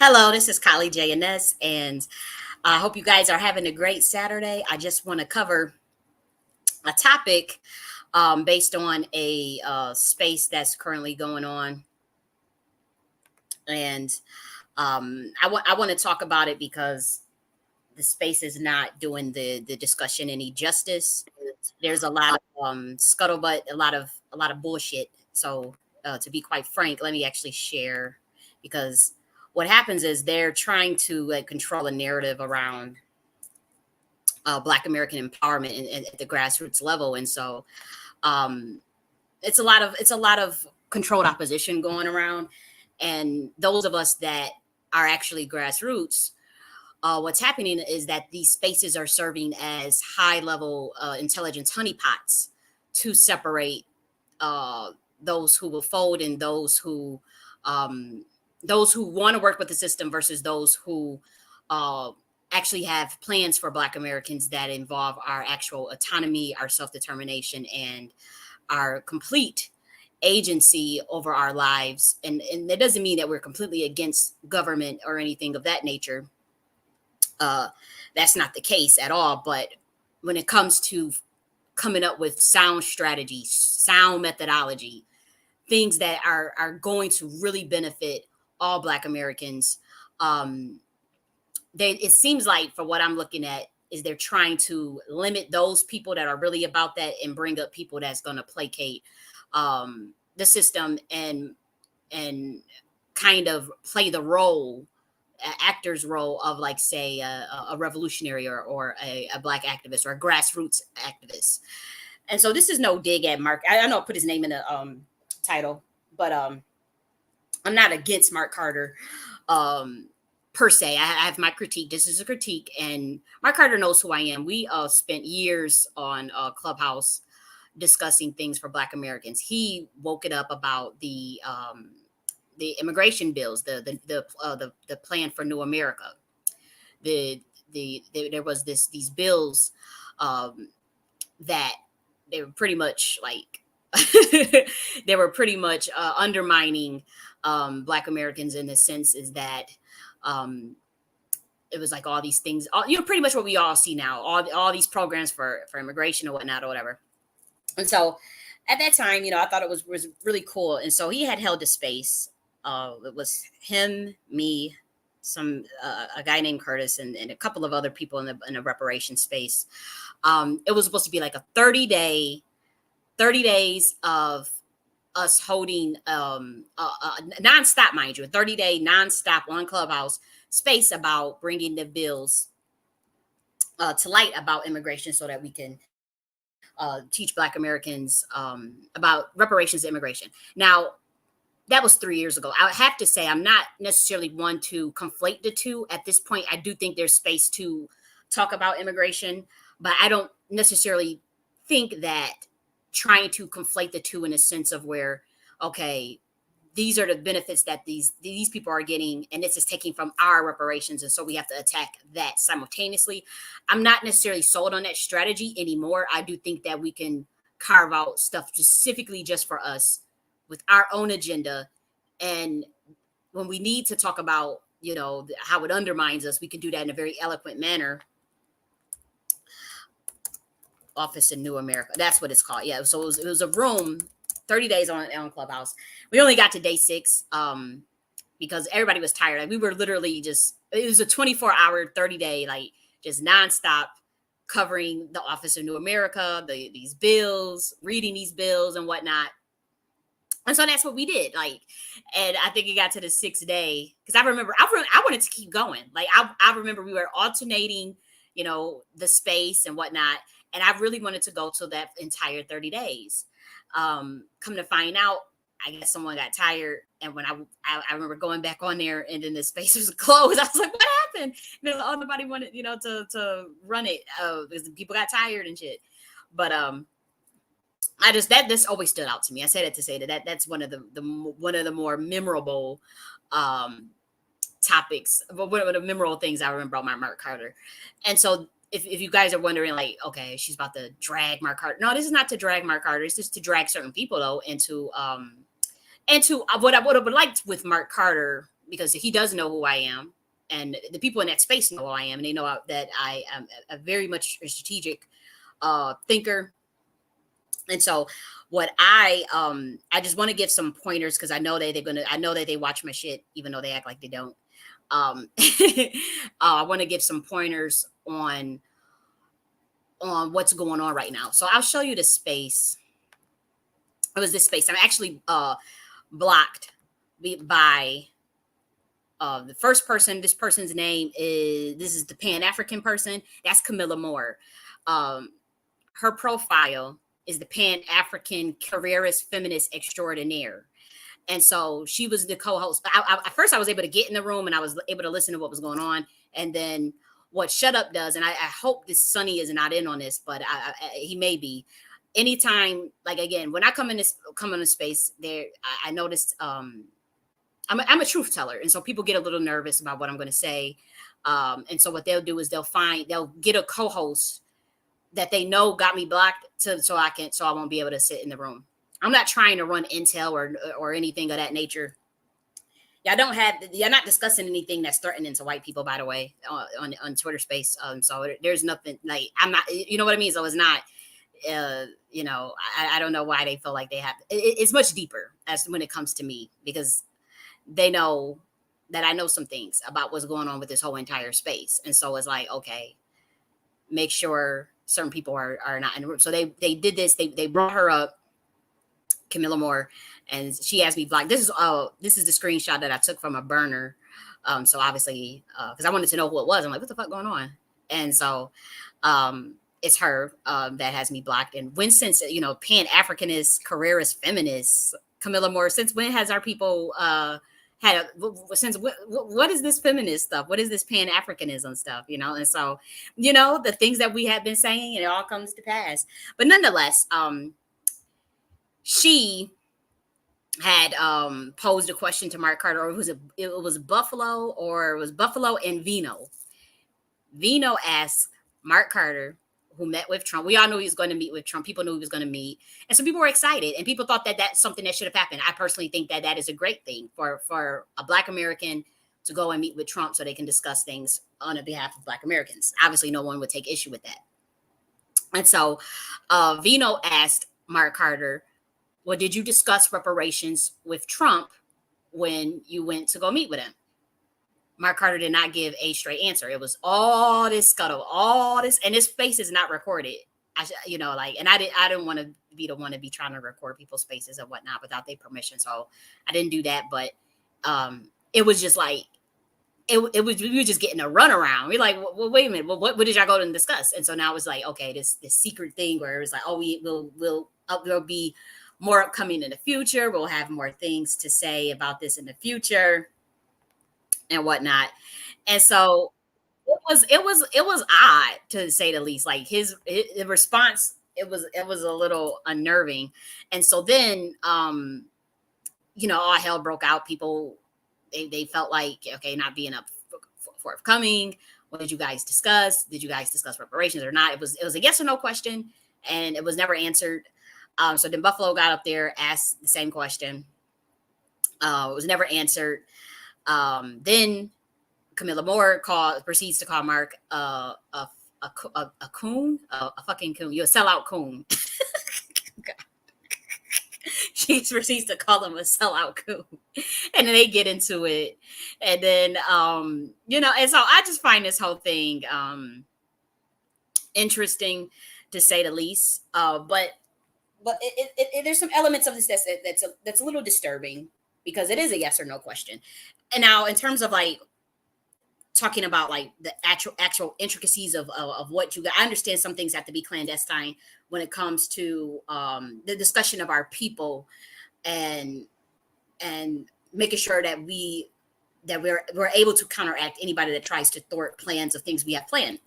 Hello, this is Kylie J.N.S. and I hope you guys are having a great Saturday. I just want to cover a topic based on a space that's currently going on. And I want to talk about it because the space is not doing the discussion any justice. There's a lot of scuttlebutt, a lot of bullshit. So to be quite frank, let me actually share because what happens is they're trying to like control a narrative around Black American empowerment at the grassroots level, and so um, it's a lot of controlled opposition going around, and those of us that are actually grassroots, what's happening is that these spaces are serving as high level intelligence honeypots to separate uh, those who will fold and um, those who want to work with the system versus those who uh, actually have plans for Black Americans that involve our actual autonomy, our self determination, and our complete agency over our lives. And that doesn't mean that we're completely against government or anything of that nature. Uh, that's not the case at all. But when it comes to coming up with sound strategy, sound methodology, things that are going to really benefit all Black Americans, um, it seems like, for what I'm looking at, is they're trying to limit those people that are really about that and bring up people that's going to placate the system and kind of play the role, actor's role of, like, say a revolutionary or a Black activist or a grassroots activist. And so this is no dig at Mark. I know I put his name in the title, but I'm not against Mark Carter um, per se. I have my critique. This is a critique, and Mark Carter knows who I am. We spent years on Clubhouse discussing things for Black Americans. He woke it up about the immigration bills, the plan for New America. There was these bills um, that they were pretty much like they were pretty much undermining Black Americans, in the sense is that um, it was like all these things, pretty much what we all see now, all these programs for immigration or whatnot or whatever. And so at that time, I thought it was really cool. And so he had held a space. It was him, me, some a guy named Curtis, and a couple of other people in the reparation space. It was supposed to be like a 30 days of us holding nonstop, mind you, a 30-day nonstop on Clubhouse space about bringing the bills to light about immigration, so that we can teach Black Americans about reparations and immigration. Now, that was 3 years ago. I have to say, I'm not necessarily one to conflate the two. At this point, I do think there's space to talk about immigration, but I don't necessarily think that trying to conflate the two in a sense of where, okay, these are the benefits that these people are getting, and this is taking from our reparations, and so we have to attack that simultaneously. I'm not necessarily sold on that strategy anymore. I do think that we can carve out stuff specifically just for us with our own agenda, and when we need to talk about how it undermines us, we can do that in a very eloquent manner. Office in New America, that's what it's called. Yeah, so it was a room, 30 days on Clubhouse. We only got to day 6 because everybody was tired. Like, we were literally just, it was a 24-hour 30-day, like, just nonstop covering the Office of New America, these bills, reading these bills and whatnot. And so that's what we did. Like, and I think it got to the 6th day, because I remember I wanted to keep going. Like, I remember we were alternating, the space and whatnot, and I really wanted to go to that entire 30 days. Come to find out, I guess someone got tired, and when I remember going back on there, and then the space was closed. I was like, "What happened?" And oh, nobody wanted, to run it because people got tired and shit. But I just that this always stood out to me. I said it to say that's one of the more memorable topics, but one of the memorable things I remember about Mark Carter. And so if you guys are wondering, like, okay, she's about to drag Mark Carter. No, this is not to drag Mark Carter. It's just to drag certain people, though, into what I would have liked with Mark Carter. because he does know who I am, and the people in that space know who I am, and they know that I am a very much strategic thinker. And so what I just want to give some pointers, because I know I know that they watch my shit even though they act like they don't. I want to give some pointers on what's going on right now. So I'll show you the space. It was this space. I'm actually blocked by the first person. This person's name is, this is the Pan African person. That's Camilla Moore. Her profile is the Pan African careerist feminist extraordinaire. And so she was the co-host. At first, I was able to get in the room and I was able to listen to what was going on. And then what Shut Up does, and I hope this Sonny is not in on this, but he may be. Anytime, like again, when I come in this space, there I noticed I'm a truth teller, and so people get a little nervous about what I'm going to say. And so what they'll do is they'll get a co-host that they know got me blocked so I won't be able to sit in the room. I'm not trying to run intel or anything of that nature. You're not discussing anything that's threatening to white people, by the way, on Twitter Space. So there's nothing, like, I'm not, you know what I mean? So it's not, I don't know why they feel like they have. It's much deeper as when it comes to me, because they know that I know some things about what's going on with this whole entire space, and so it's like, okay, make sure certain people are not in the room. So they did this. They brought her up, Camilla Moore, and she has me blocked. This is the screenshot that I took from a burner. So obviously, because I wanted to know who it was. I'm like, what the fuck going on? And so it's her that has me blocked. And when, since, Pan Africanist, careerist, feminist, Camilla Moore, since when has our people what is this feminist stuff? What is this Pan Africanism stuff? And so, the things that we have been saying, it all comes to pass. But nonetheless, she had posed a question to Mark Carter, or it was Buffalo and Vino. Vino asked Mark Carter, who met with Trump. We all knew he was going to meet with Trump. People knew he was going to meet. And so people were excited, and people thought that that's something that should have happened. I personally think that that is a great thing for a Black American to go and meet with Trump so they can discuss things on behalf of Black Americans. Obviously, no one would take issue with that. And so Vino asked Mark Carter, well, did you discuss reparations with Trump when you went to go meet with him? Mark Carter did not give a straight answer. It was all this scuttle, all this, and his face is not recorded. And I didn't want to be the one to be trying to record people's faces and whatnot without their permission. So I didn't do that. But it was just like, we were just getting a runaround. We're like, well, wait a minute. Well, what did y'all go and discuss? And so now it's like, okay, this secret thing where it was like, oh, there'll be more upcoming in the future. We'll have more things to say about this in the future and whatnot. And so it was odd, to say the least. Like the response, it was a little unnerving. And so then, all hell broke out. People, they felt like, okay, not being forthcoming. What did you guys discuss? Did you guys discuss reparations or not? It was a yes or no question, and it was never answered. So then Buffalo got up there, asked the same question. It was never answered. Then Camilla Moore proceeds to call Mark a coon, a fucking coon. You're a sellout coon. She proceeds to call him a sellout coon, and then they get into it, and then and so I just find this whole thing interesting, to say the least. But there's some elements of this that's a little disturbing, because it is a yes or no question. And now, in terms of like talking about like the actual intricacies of what I understand some things have to be clandestine when it comes to the discussion of our people, and making sure that we're able to counteract anybody that tries to thwart plans of things we have planned.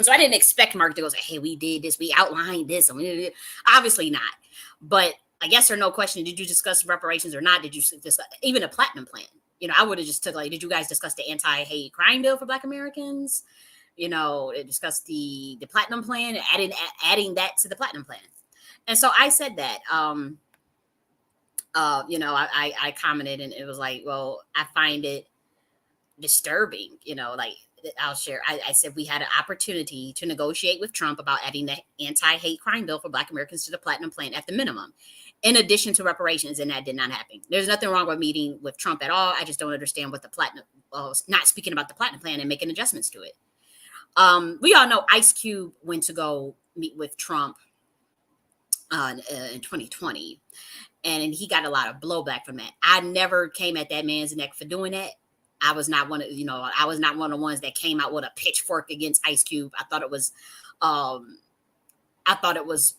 So I didn't expect Mark to go say, hey, we did this, we outlined this, and we did it. Obviously not. But a yes or no question, did you discuss reparations or not? Did you discuss even a platinum plan? I would have just took, like, did you guys discuss the anti-hate crime bill for Black Americans? Discuss the platinum plan, adding that to the platinum plan. And so I said that. I commented and it was like, well, I find it disturbing, like I'll share. I said we had an opportunity to negotiate with Trump about adding the anti-hate crime bill for Black Americans to the platinum plan at the minimum, in addition to reparations, and that did not happen. There's nothing wrong with meeting with Trump at all. I just don't understand what the platinum, not speaking about the platinum plan and making adjustments to it. We all know Ice Cube went to go meet with Trump in 2020, and he got a lot of blowback from that. I never came at that man's neck for doing that. I was not I was not one of the ones that came out with a pitchfork against Ice Cube. Um, I thought it was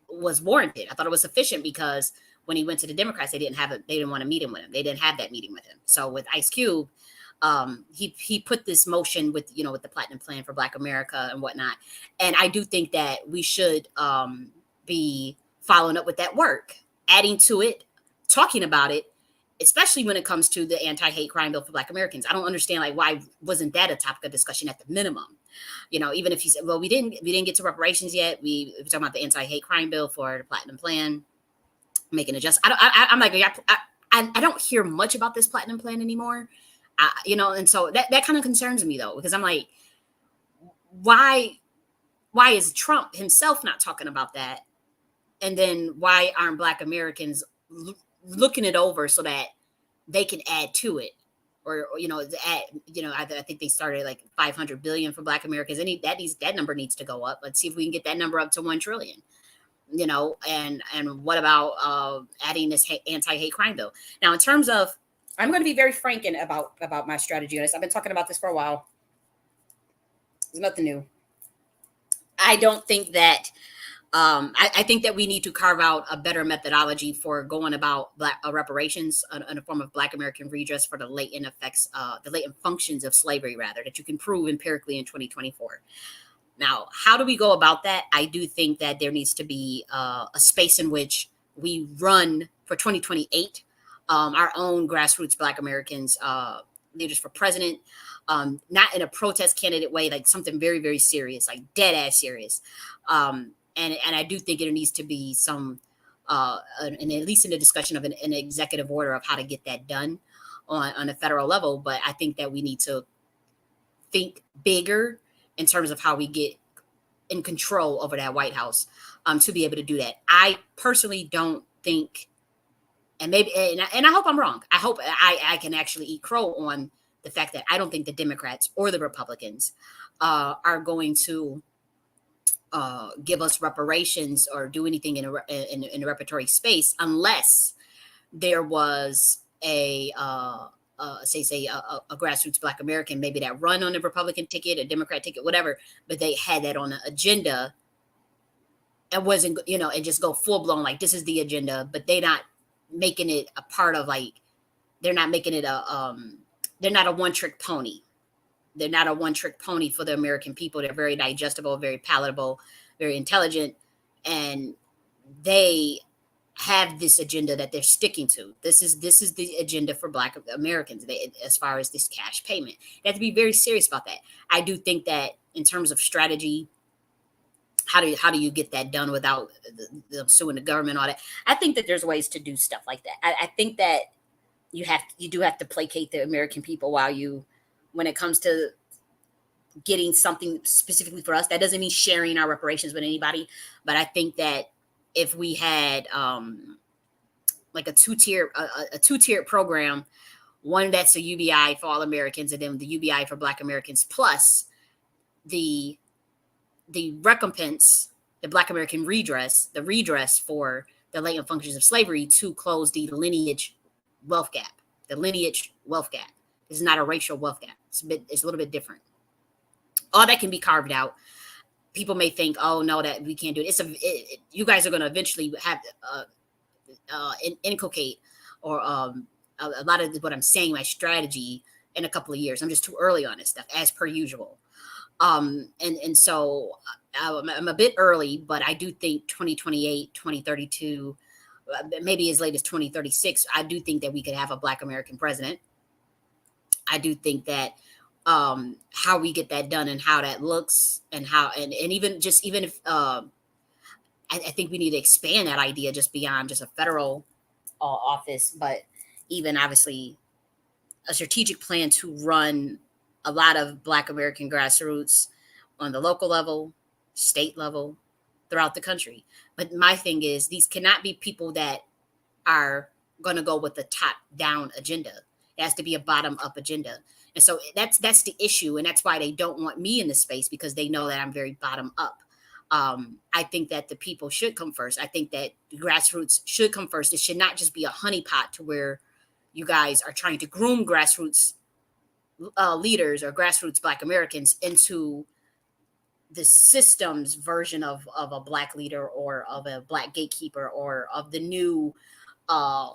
warranted. I thought it was sufficient because when he went to the Democrats, they didn't want to meet him with him. They didn't have that meeting with him. So with Ice Cube, he put this motion with the platinum plan for Black America and whatnot. And I do think that we should be following up with that work, adding to it, talking about it, especially when it comes to the anti-hate crime bill for Black Americans. I don't understand, like, why wasn't that a topic of discussion at the minimum? Even if he said, well, we didn't get to reparations yet. We were talking about the anti-hate crime bill for the platinum plan, making adjustments. I'm like, I don't hear much about this platinum plan anymore. And so that kind of concerns me though, because I'm like, why is Trump himself not talking about that? And then why aren't Black Americans looking it over so that they can add to it? Or I think they started like 500 billion for Black Americans. And that number needs to go up. Let's see if we can get that number up to 1 trillion. And what about adding this anti-hate crime bill? Now, in terms of, I'm going to be very frank about my strategy on this. I've been talking about this for a while. It's nothing new. I don't think that I think that we need to carve out a better methodology for going about reparations in a form of Black American redress for the latent functions of slavery, rather, that you can prove empirically in 2024. Now, how do we go about that? I do think that there needs to be a space in which we run for 2028 our own grassroots Black Americans, leaders for president, not in a protest candidate way, like something very, very serious, like dead ass serious. And I do think there needs to be some, and at least in the discussion of an executive order of how to get that done on a federal level. But I think that we need to think bigger in terms of how we get in control over that White House to be able to do that. I personally don't think, and maybe, and I hope I'm wrong. I hope I can actually eat crow on the fact that I don't think the Democrats or the Republicans are going to give us reparations or do anything in a reparatory space unless there was a grassroots Black American, maybe that run on the Republican ticket, a Democrat ticket, whatever, but they had that on the agenda and wasn't, and just go full blown, like, this is the agenda, but they not making it a part of, like, they're not making it they're not a one-trick pony. They're not a one-trick pony for the American people. They're very digestible, very palatable, very intelligent, and they have this agenda that they're sticking to. This is the agenda for Black Americans, as far as this cash payment. They have to be very serious about that. I do think that in terms of strategy, how do you get that done without them suing the government, all that? I think that there's ways to do stuff like that. I think that you do have to placate the American people when it comes to getting something specifically for us. That doesn't mean sharing our reparations with anybody, but I think that if we had like a two-tiered program, one that's a UBI for all Americans, and then the UBI for Black Americans, plus the recompense, the Black American redress, the redress for the latent functions of slavery to close the lineage wealth gap. The lineage wealth gap. This is not a racial wealth gap. It's a little bit different. All that can be carved out. People may think, oh no, that we can't do it. You guys are going to eventually have inculcate or a lot of what I'm saying, my strategy, in a couple of years. I'm just too early on this stuff, as per usual. And so I'm a bit early, but I do think 2028, 2032, maybe as late as 2036, I do think that we could have a Black American president. I do think that how we get that done and how that looks and even if I think we need to expand that idea just beyond just a federal office, but even obviously a strategic plan to run a lot of Black American grassroots on the local level, state level, throughout the country. But my thing is, these cannot be people that are going to go with the top down agenda. It has to be a bottom up agenda. And so that's the issue. And that's why they don't want me in the space, because they know that I'm very bottom up. I think that the people should come first. I think that the grassroots should come first. It should not just be a honeypot to where you guys are trying to groom grassroots leaders or grassroots Black Americans into the system's version of a Black leader or of a Black gatekeeper or of the new uh,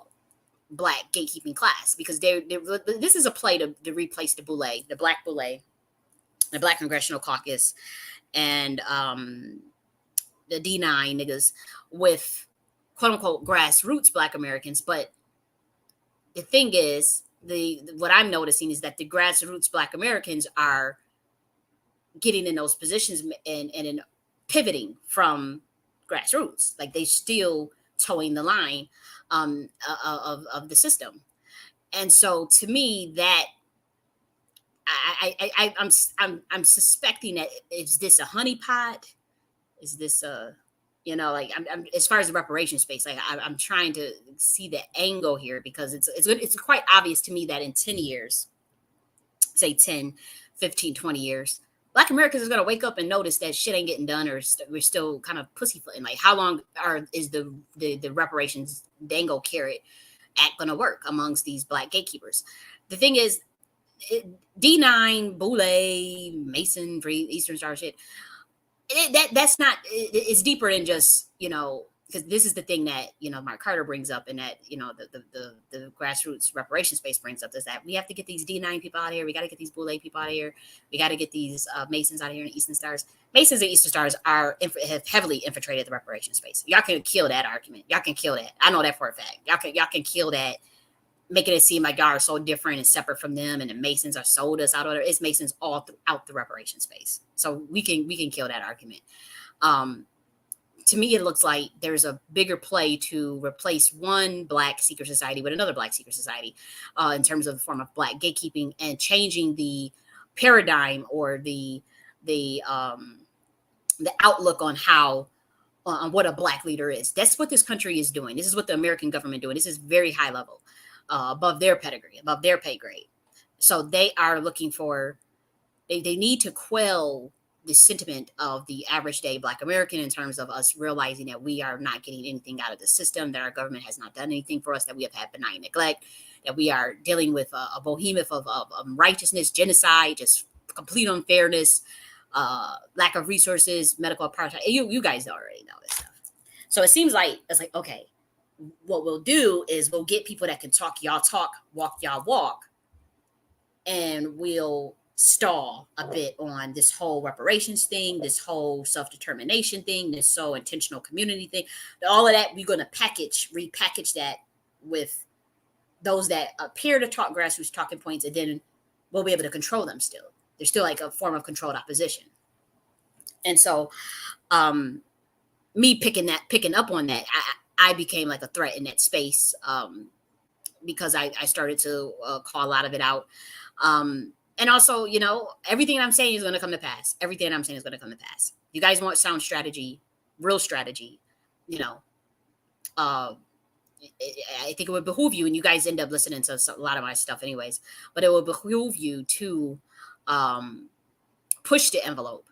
Black gatekeeping class, because this is a play to replace the boule, the Black boule, the Black Congressional Caucus, and the D9 niggas with quote unquote grassroots Black Americans. But the thing is, what I'm noticing is that the grassroots Black Americans are getting in those positions and pivoting from grassroots. Like they still towing the line of the system. And so to me, that I'm suspecting that, is this a honeypot? Is this a, like I'm as far as the reparations space, like I'm trying to see the angle here, because it's quite obvious to me that in 10 years, say 10, 15, 20 years, Black Americans is going to wake up and notice that shit ain't getting done, or we're still kind of pussyfooting. Like, how long is the reparations dangle carrot act going to work amongst these Black gatekeepers? The thing is, D9, Boule, Mason, Eastern Star shit, that's not, it's deeper than just, because this is the thing that, Mark Carter brings up, and that, the grassroots reparation space brings up, is that we have to get these D9 people out of here. We got to get these Boule people out of here. We got to get these Masons out of here, and Eastern Stars. Masons and Eastern Stars have heavily infiltrated the reparation space. Y'all can kill that argument. Y'all can kill that. I know that for a fact. Y'all can kill that, making it seem like y'all are so different and separate from them, and the Masons are sold us out of there. It's Masons all throughout the reparation space. So we can kill that argument. To me, it looks like there's a bigger play to replace one Black secret society with another Black secret society, in terms of the form of Black gatekeeping, and changing the paradigm or the outlook on how, on what a Black leader is. That's what this country is doing. This is what the American government doing. This is very high level, above their pedigree, above their pay grade. So they are looking for, they need to quell the sentiment of the average day Black American, in terms of us realizing that we are not getting anything out of the system, that our government has not done anything for us, that we have had benign neglect, that we are dealing with a behemoth of righteousness, genocide, just complete unfairness, lack of resources, medical apartheid. You guys already know this stuff. So it seems like, it's like, okay, what we'll do is we'll get people that can talk y'all talk, walk y'all walk, and we'll stall a bit on this whole reparations thing, this whole self-determination thing, this whole intentional community thing. All of that, we're going to repackage that with those that appear to talk grassroots talking points, and then we'll be able to control them still. They're still like a form of controlled opposition. And so me picking up on that, I became like a threat in that space, because I started to call a lot of it out. And also, everything I'm saying is going to come to pass. Everything I'm saying is going to come to pass. You guys want sound strategy, real strategy, I think it would behoove you, and you guys end up listening to a lot of my stuff anyways, but it would behoove you to push the envelope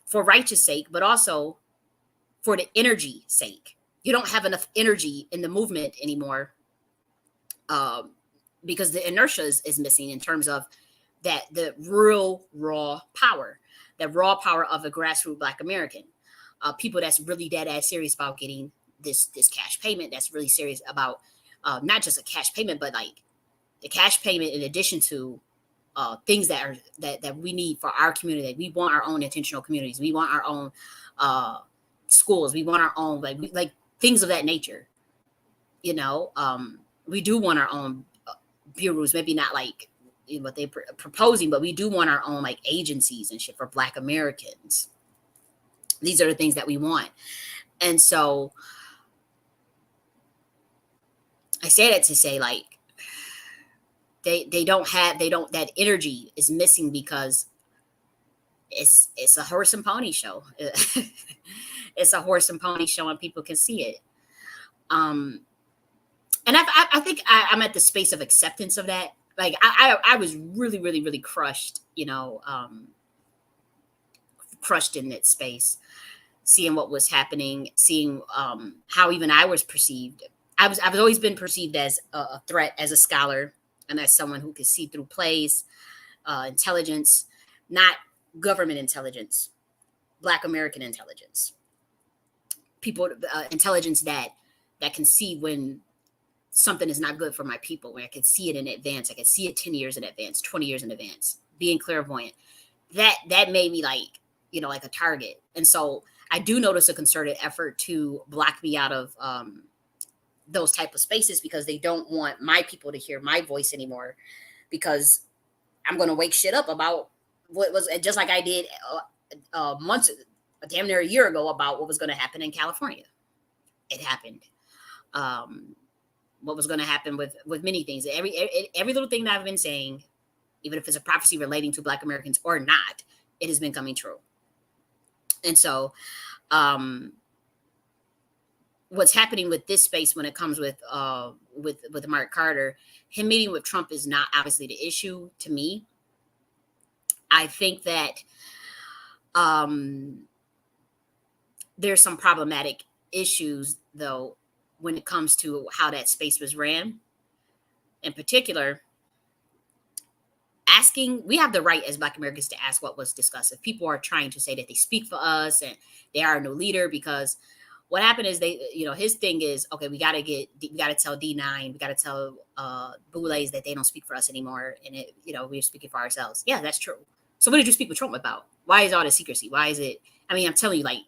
for righteous sake, but also for the energy sake. You don't have enough energy in the movement anymore, because the inertia is missing, in terms of that, the real raw power of a grassroots Black American, people that's really dead ass serious about getting this cash payment, that's really serious about not just a cash payment, but like the cash payment in addition to things that we need for our community. We want our own intentional communities. We want our own schools. We want our own like things of that nature. We do want our own bureaus, maybe not like what they're proposing, but we do want our own like agencies and shit for Black Americans. These are the things that we want. And so I say that to say, like, they don't have, they don't, that energy is missing because it's a horse and pony show. It's a horse and pony show, and people can see it. Um, and I think I'm at the space of acceptance of that. Like I was really, really, really crushed, crushed in that space, seeing what was happening, seeing how even I was perceived. I've always been perceived as a threat, as a scholar, and as someone who could see through plays, intelligence, not government intelligence, Black American intelligence, people, intelligence that can see when something is not good for my people, where I can see it in advance. I can see it 10 years in advance, 20 years in advance, being clairvoyant. That made me like, like a target. And so I do notice a concerted effort to block me out of those type of spaces, because they don't want my people to hear my voice anymore, because I'm going to wake shit up about what was, just like I did months, damn near a year ago, about what was going to happen in California. It happened. What was going to happen with many things. Every little thing that I've been saying, even if it's a prophecy relating to Black Americans or not, it has been coming true. And so, what's happening with this space when it comes with Mark Carter, him meeting with Trump is not obviously the issue to me. I think that there's some problematic issues, though, when it comes to how that space was ran. In particular, we have the right as Black Americans to ask what was discussed. If people are trying to say that they speak for us and they are a new leader, because what happened is his thing is, okay, we got to tell D9, we got to tell Boulets that they don't speak for us anymore. And we're speaking for ourselves. Yeah, that's true. So what did you speak with Trump about? Why is all the secrecy? Why is it? I mean, I'm telling you, like,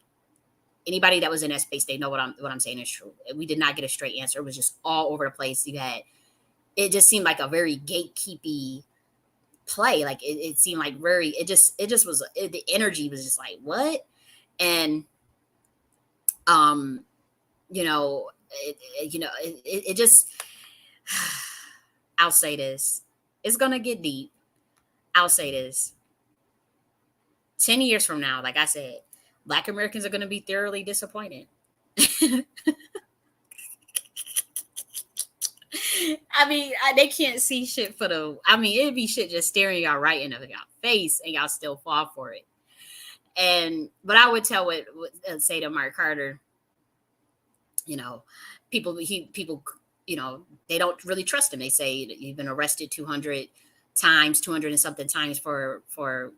anybody that was in that space, they know what I'm saying is true. We did not get a straight answer. It was just all over the place. It just seemed like a very gatekeepy play. Like it seemed like it just was, the energy was just like, what? And it just, I'll say this, it's gonna get deep. I'll say this, 10 years from now, like I said, Black Americans are going to be thoroughly disappointed. I mean, they can't see shit it'd be shit just staring y'all right in your face, and y'all still fall for it. But I would say to Mark Carter, people, they don't really trust him. They say you've been arrested 200 and something times for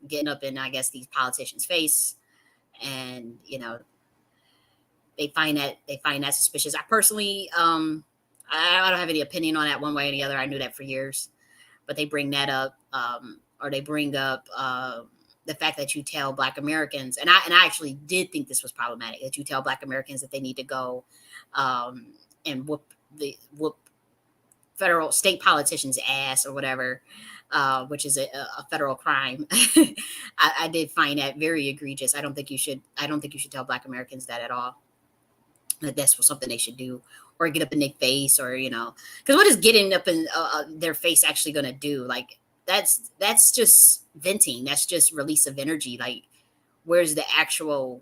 getting up in, I guess, these politicians' face. And they find that suspicious. I personally, I don't have any opinion on that one way or the other. I knew that for years, but they bring that up, or they bring up the fact that you tell Black Americans, and I actually did think this was problematic, that you tell Black Americans that they need to go and whoop federal state politicians' ass or whatever. Which is a federal crime. I did find that very egregious. I don't think you should tell Black Americans that at all. That that's something they should do, or get up in their face, or because what is getting up in their face actually going to do? Like that's just venting. That's just release of energy. Like where's the actual?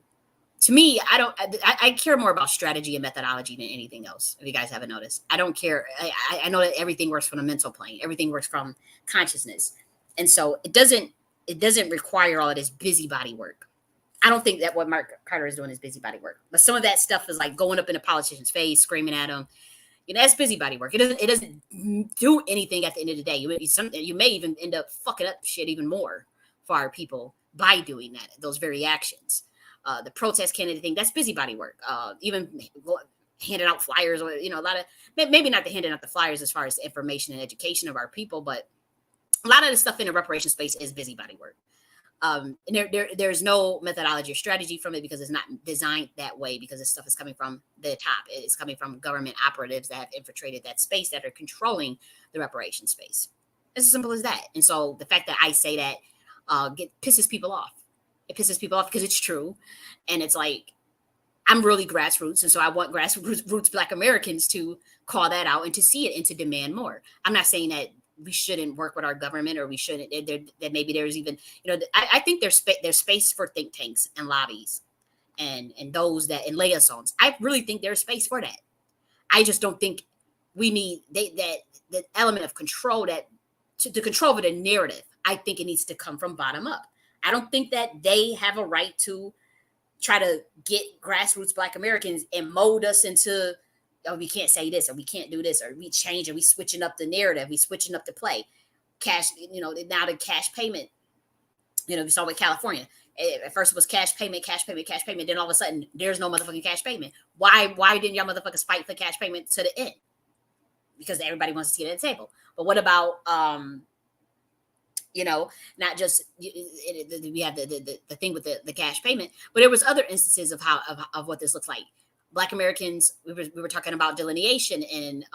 To me, I care more about strategy and methodology than anything else. If you guys haven't noticed, I don't care. I know that everything works from the mental plane. Everything works from consciousness. And so it doesn't require all of this busybody work. I don't think that what Mark Carter is doing is busybody work. But some of that stuff is like going up in a politician's face, screaming at him. That's busybody work. It doesn't do anything at the end of the day. You may even end up fucking up shit even more for our people by doing that, those very actions. The protest candidate thing, that's busybody work. Even handing out flyers, or a lot of, maybe not the handing out the flyers as far as information and education of our people, but a lot of the stuff in the reparation space is busybody work. And there's no methodology or strategy from it, because it's not designed that way, because this stuff is coming from the top. It's coming from government operatives that have infiltrated that space, that are controlling the reparation space. It's as simple as that. And so the fact that I say that pisses people off. It pisses people off because it's true. And it's like, I'm really grassroots. And so I want grassroots Black Americans to call that out and to see it and to demand more. I'm not saying that we shouldn't work with our government or we shouldn't, that maybe there's even, I think there's space for think tanks and lobbies and those that in liaisons. I really think there's space for that. I just don't think we need that the element of control, that to control over the narrative. I think it needs to come from bottom up. I don't think that they have a right to try to get grassroots Black Americans and mold us into, oh, we can't say this or we can't do this, or we change, or we switching up the narrative, we switching up the play. Cash, now the cash payment, we saw with California. At first it was cash payment, cash payment, cash payment. Then all of a sudden there's no motherfucking cash payment. Why didn't y'all motherfuckers fight for cash payment to the end? Because everybody wants to see it at the table. But what about not just we have the thing with the cash payment, but there was other instances of how of what this looks like. Black Americans, we were talking about delineation and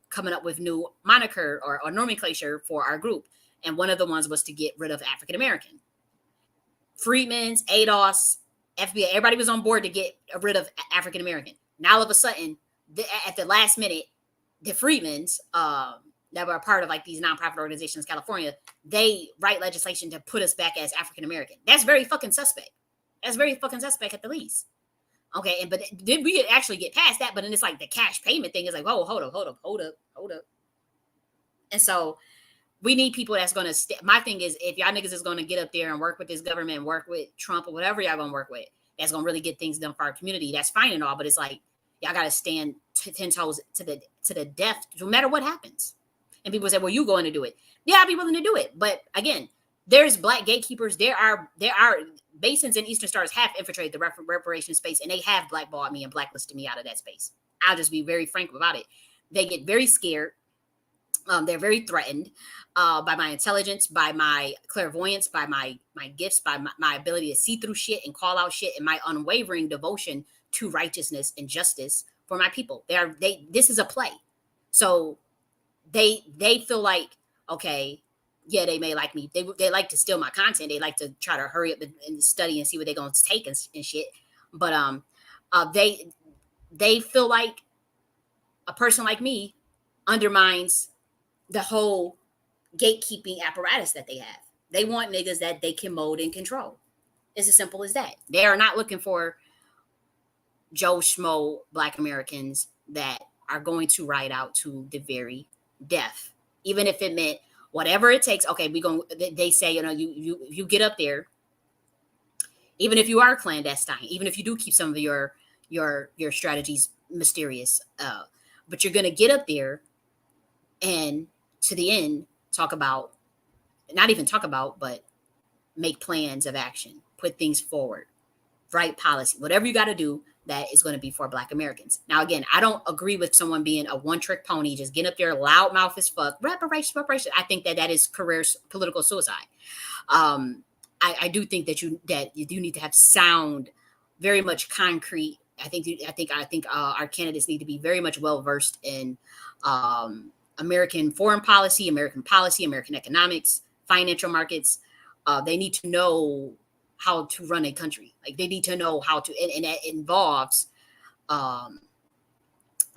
coming up with new moniker or nomenclature for our group, and one of the ones was to get rid of African American. Freedmen's, ADOS, FBI, everybody was on board to get rid of African American. Now all of a sudden, at the last minute, the Freedmen's that were a part of like these nonprofit organizations in California, they write legislation to put us back as African American. That's very fucking suspect. That's very fucking suspect at the least. Okay, but did we actually get past that? But then it's like the cash payment thing is like, oh, hold up. And so we need people that's going to my thing is, if y'all niggas is going to get up there and work with this government, work with Trump or whatever y'all going to work with, that's going to really get things done for our community. That's fine and all, but it's like, y'all got to stand 10 toes to the death, no matter what happens. And people say, well, you going to do it. Yeah, I'll be willing to do it. But again, there's Black gatekeepers. There are Basins and Eastern Stars have infiltrated the reparation space, and they have blackballed me and blacklisted me out of that space. I'll just be very frank about it. They get very scared. They're very threatened by my intelligence, by my clairvoyance, by my gifts, by my ability to see through shit and call out shit, and my unwavering devotion to righteousness and justice for my people. This is a play. So they feel like, okay, yeah, they may like me. They like to steal my content. They like to try to hurry up and study and see what they're going to take and shit. But they feel like a person like me undermines the whole gatekeeping apparatus that they have. They want niggas that they can mold and control. It's as simple as that. They are not looking for Joe Schmo Black Americans that are going to ride out to the very death, even if it meant whatever it takes. Okay, they say, you get up there, even if you are clandestine, even if you do keep some of your strategies mysterious, but you're gonna get up there and to the end but make plans of action, put things forward, write policy, whatever you got to do that is going to be for Black Americans. Now, again, I don't agree with someone being a one-trick pony, just getting up there loudmouth as fuck, reparations. I think that is career political suicide. I do think that you do need to have sound, very much concrete. I think our candidates need to be very much well versed in American foreign policy, American economics, financial markets. They need to know how to run a country. Like, they need to know how to, and that involves,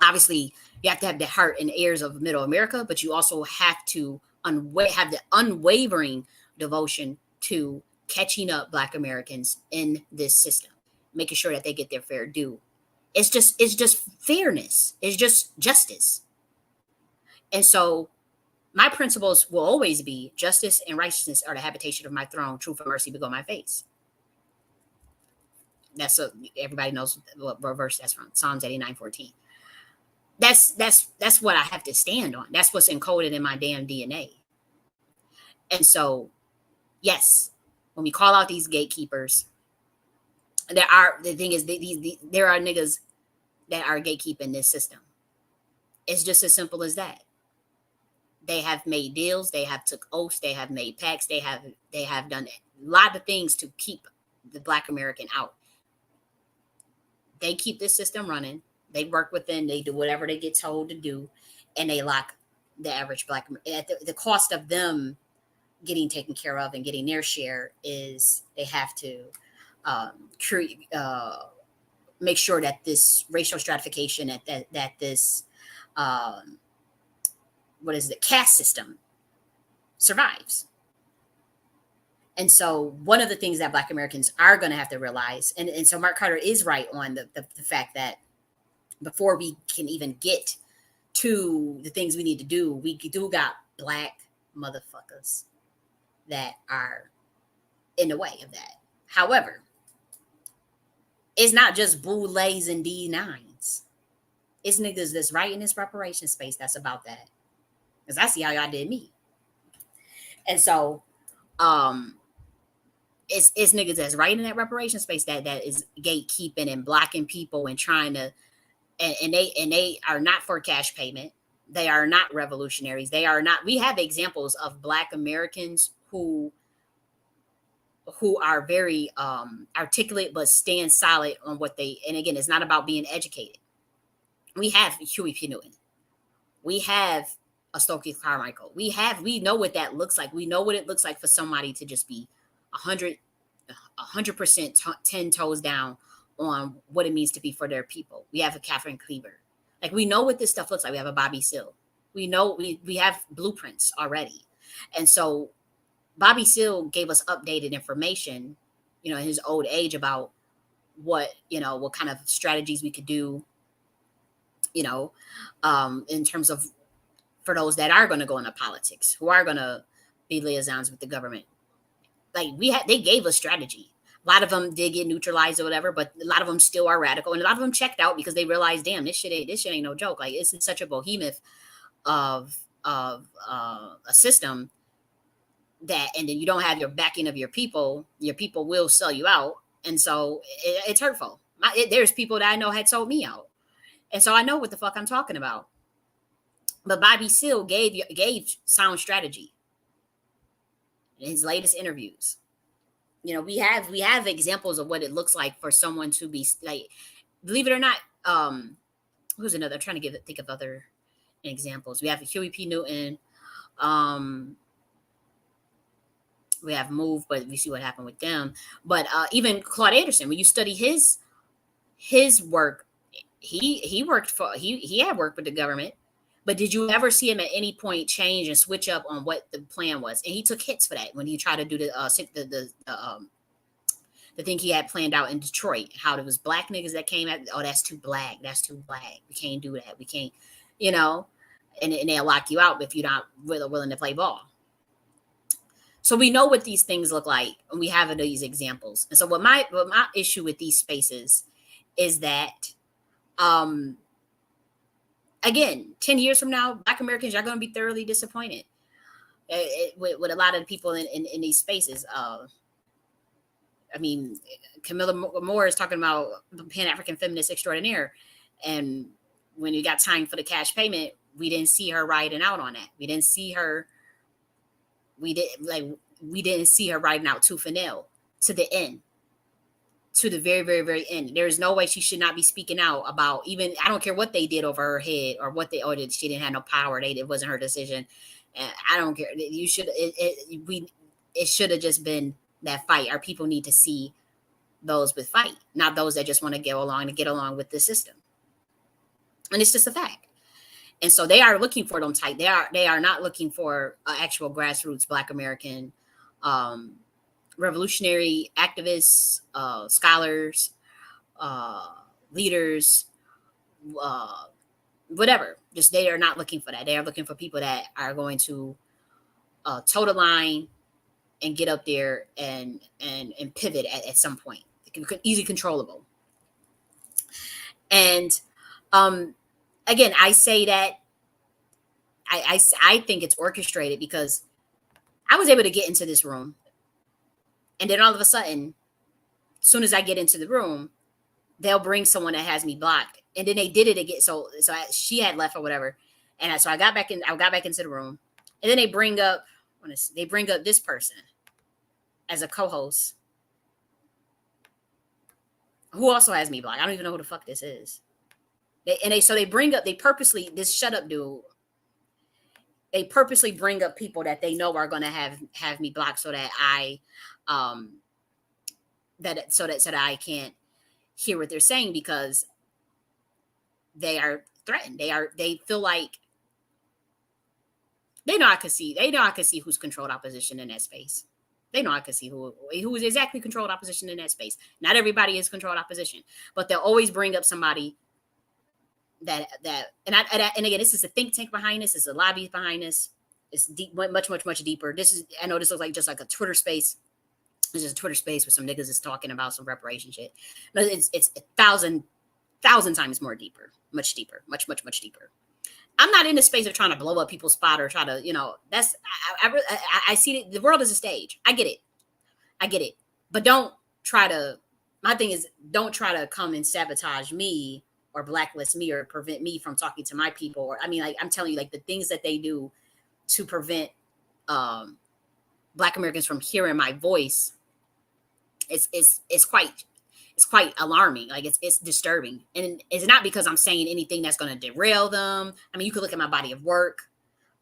obviously, you have to have the heart and ears of Middle America, but you also have to have the unwavering devotion to catching up Black Americans in this system, making sure that they get their fair due. It's just fairness. It's just justice. And so my principles will always be justice and righteousness are the habitation of my throne. Truth and mercy bego my face. Everybody knows what verse that's from. Psalms 89:14. That's what I have to stand on. That's what's encoded in my damn DNA. And so, yes, when we call out these gatekeepers, there are niggas that are gatekeeping this system. It's just as simple as that. They have made deals, they have took oaths, they have made pacts, they have done a lot of things to keep the Black American out. They keep this system running. They work within, they do whatever they get told to do, and they lock the average Black at the cost of them getting taken care of and getting their share is they have to make sure that this racial stratification, that this um, what is it, caste system survives. And so one of the things that Black Americans are going to have to realize, and so Mark Carter is right on the fact that before we can even get to the things we need to do, we do got Black motherfuckers that are in the way of that. However, it's not just boulets and D9s. It's niggas that's right in this reparation space that's about that. Because I see how y'all did me. And so um it's niggas that's right in that reparation space that is gatekeeping and blocking people and trying to and they are not for cash payment. They are not revolutionaries. They are not. We have examples of Black Americans who are very articulate but stand solid on what they. And again, it's not about being educated. We have Huey P. Newton. We have a Stokely Carmichael. We know what that looks like. We know what it looks like for somebody to just be 100% 10 toes down on what it means to be for their people. We have a Catherine Cleaver. Like, we know what this stuff looks like. We have a Bobby Seale. We know we have blueprints already. And so Bobby Seale gave us updated information, in his old age about what kind of strategies we could do, in terms of for those that are going to go into politics, who are going to be liaisons with the government. Like, they gave us strategy. A lot of them did get neutralized or whatever, but a lot of them still are radical, and a lot of them checked out because they realized, damn, this shit ain't no joke. Like, it's such a behemoth of a system that, and then you don't have your backing of your people will sell you out, and so it's hurtful. There's people that I know had sold me out, and so I know what the fuck I'm talking about. But Bobby Seale gave sound strategy in his latest interviews. We have examples of what it looks like for someone to be like, believe it or not. Who's another? I'm trying to think of other examples. We have Huey P. Newton. We have Move, but we see what happened with them. But even Claude Anderson, when you study his work, he had worked with the government. But did you ever see him at any point change and switch up on what the plan was? And he took hits for that when he tried to do the thing he had planned out in Detroit. How there was Black niggas that came at, oh, that's too black. That's too black. We can't do that. We can't, and they'll lock you out if you're not willing to play ball. So we know what these things look like, and we have these examples. And so what my issue with these spaces is that, again, 10 years from now, Black Americans are going to be thoroughly disappointed with a lot of the people in these spaces. I mean, Camilla Moore is talking about Pan-African feminist extraordinaire. And when you got time for the cash payment, we didn't see her riding out on that. We didn't see her riding out tooth and nail to the end. To the very, very, very end. There is no way she should not be speaking out about, even, I don't care what they did over her head or what they ordered. She didn't have no power. It wasn't her decision. And I don't care. You should, it should have just been that fight. Our people need to see those with fight, not those that just want to get along with the system. And it's just a fact. And so they are looking for them tight. They are not looking for actual grassroots Black American, revolutionary activists, scholars, leaders, whatever. Just, they are not looking for that. They are looking for people that are going to toe the line and get up there and pivot at some point. Easy controllable. And again, I say that I think it's orchestrated because I was able to get into this room. And then all of a sudden, as soon as I get into the room, they'll bring someone that has me blocked. And then they did it again. So she had left or whatever. And so I got back into the room. And then they bring up this person as a co-host who also has me blocked. I don't even know who the fuck this is. They purposely, this shut up dude, they purposely bring up people that they know are going to have me blocked so that I so that I can't hear what they're saying, because they are threatened. They feel like they know I could see. They know I could see who's controlled opposition in that space. They know I could see who is exactly controlled opposition in that space. Not everybody is controlled opposition, but they'll always bring up somebody and again, this is a think tank behind this. It's a lobby behind this. It's deep, much deeper. This is, I know this looks like just like a Twitter space. This is a Twitter space where some niggas is talking about some reparation shit. But it's a thousand times more deeper, much deeper, much deeper. I'm not in the space of trying to blow up people's spot or try to, that's, I see it. The world is a stage. I get it. But don't try to, my thing is, don't try to come and sabotage me or blacklist me or prevent me from talking to my people. Or, I mean, like, I'm telling you, like, the things that they do to prevent Black Americans from hearing my voice it's quite alarming. Like, it's disturbing. And it's not because I'm saying anything that's going to derail them. I mean, you could look at my body of work.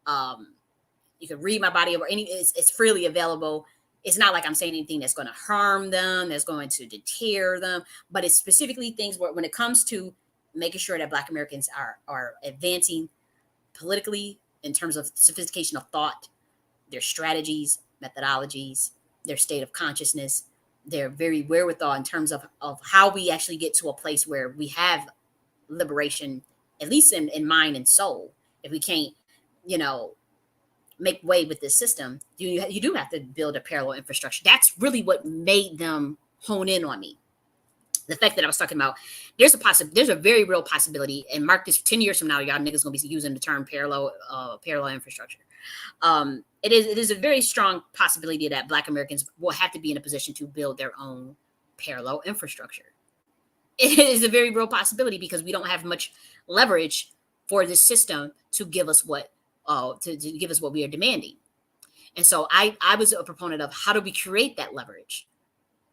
You could read my body of work. It's freely available. It's not like I'm saying anything that's going to harm them, that's going to deter them, but it's specifically things where, when it comes to making sure that Black Americans are advancing politically in terms of sophistication of thought, their strategies, methodologies, their state of consciousness, their very wherewithal in terms of how we actually get to a place where we have liberation, at least in mind and soul. If we can't, make way with this system, you do have to build a parallel infrastructure. That's really what made them hone in on me. The fact that I was talking about, there's a very real possibility, and mark this, 10 years from now, y'all niggas gonna be using the term parallel infrastructure. It is a very strong possibility that Black Americans will have to be in a position to build their own parallel infrastructure. It is a very real possibility because we don't have much leverage for this system to give us what give us what we are demanding. And so I was a proponent of, how do we create that leverage?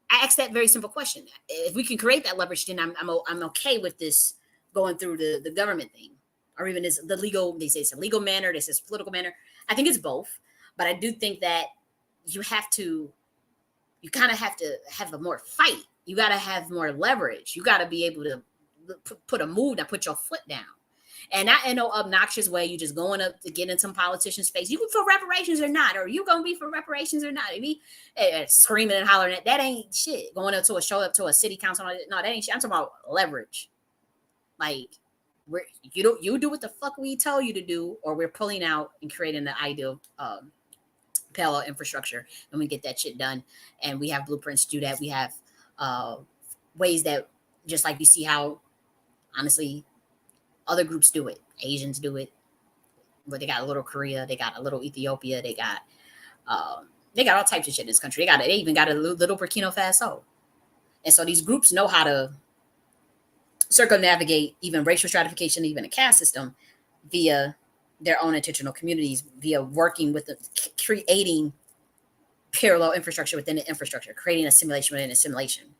I asked that very simple question. If we can create that leverage, then I'm okay with this going through the government thing, or even the legal. They say it's a legal manner. This is political manner. I think it's both, but I do think that you kind of have to have a more fight. You got to have more leverage. You got to be able to put a move and put your foot down. And not in no obnoxious way. You just going up to get in some politician's face. You for reparations or not, or you gonna be for reparations or not. Be screaming and hollering that ain't shit. Going up to a city council, no, that ain't shit. I'm talking about leverage. Like, you do what the fuck we tell you to do, or we're pulling out and creating the ideal parallel infrastructure, and we get that shit done. And we have blueprints to do that. We have ways that, just like we see how, honestly, other groups do it. Asians do it. But they got a little Korea, they got a little Ethiopia, they got all types of shit in this country. They even got a little Burkina Faso. And so these groups know how to circumnavigate even racial stratification, even a caste system, via their own intentional communities, via working with creating parallel infrastructure within the infrastructure, creating a simulation within a simulation.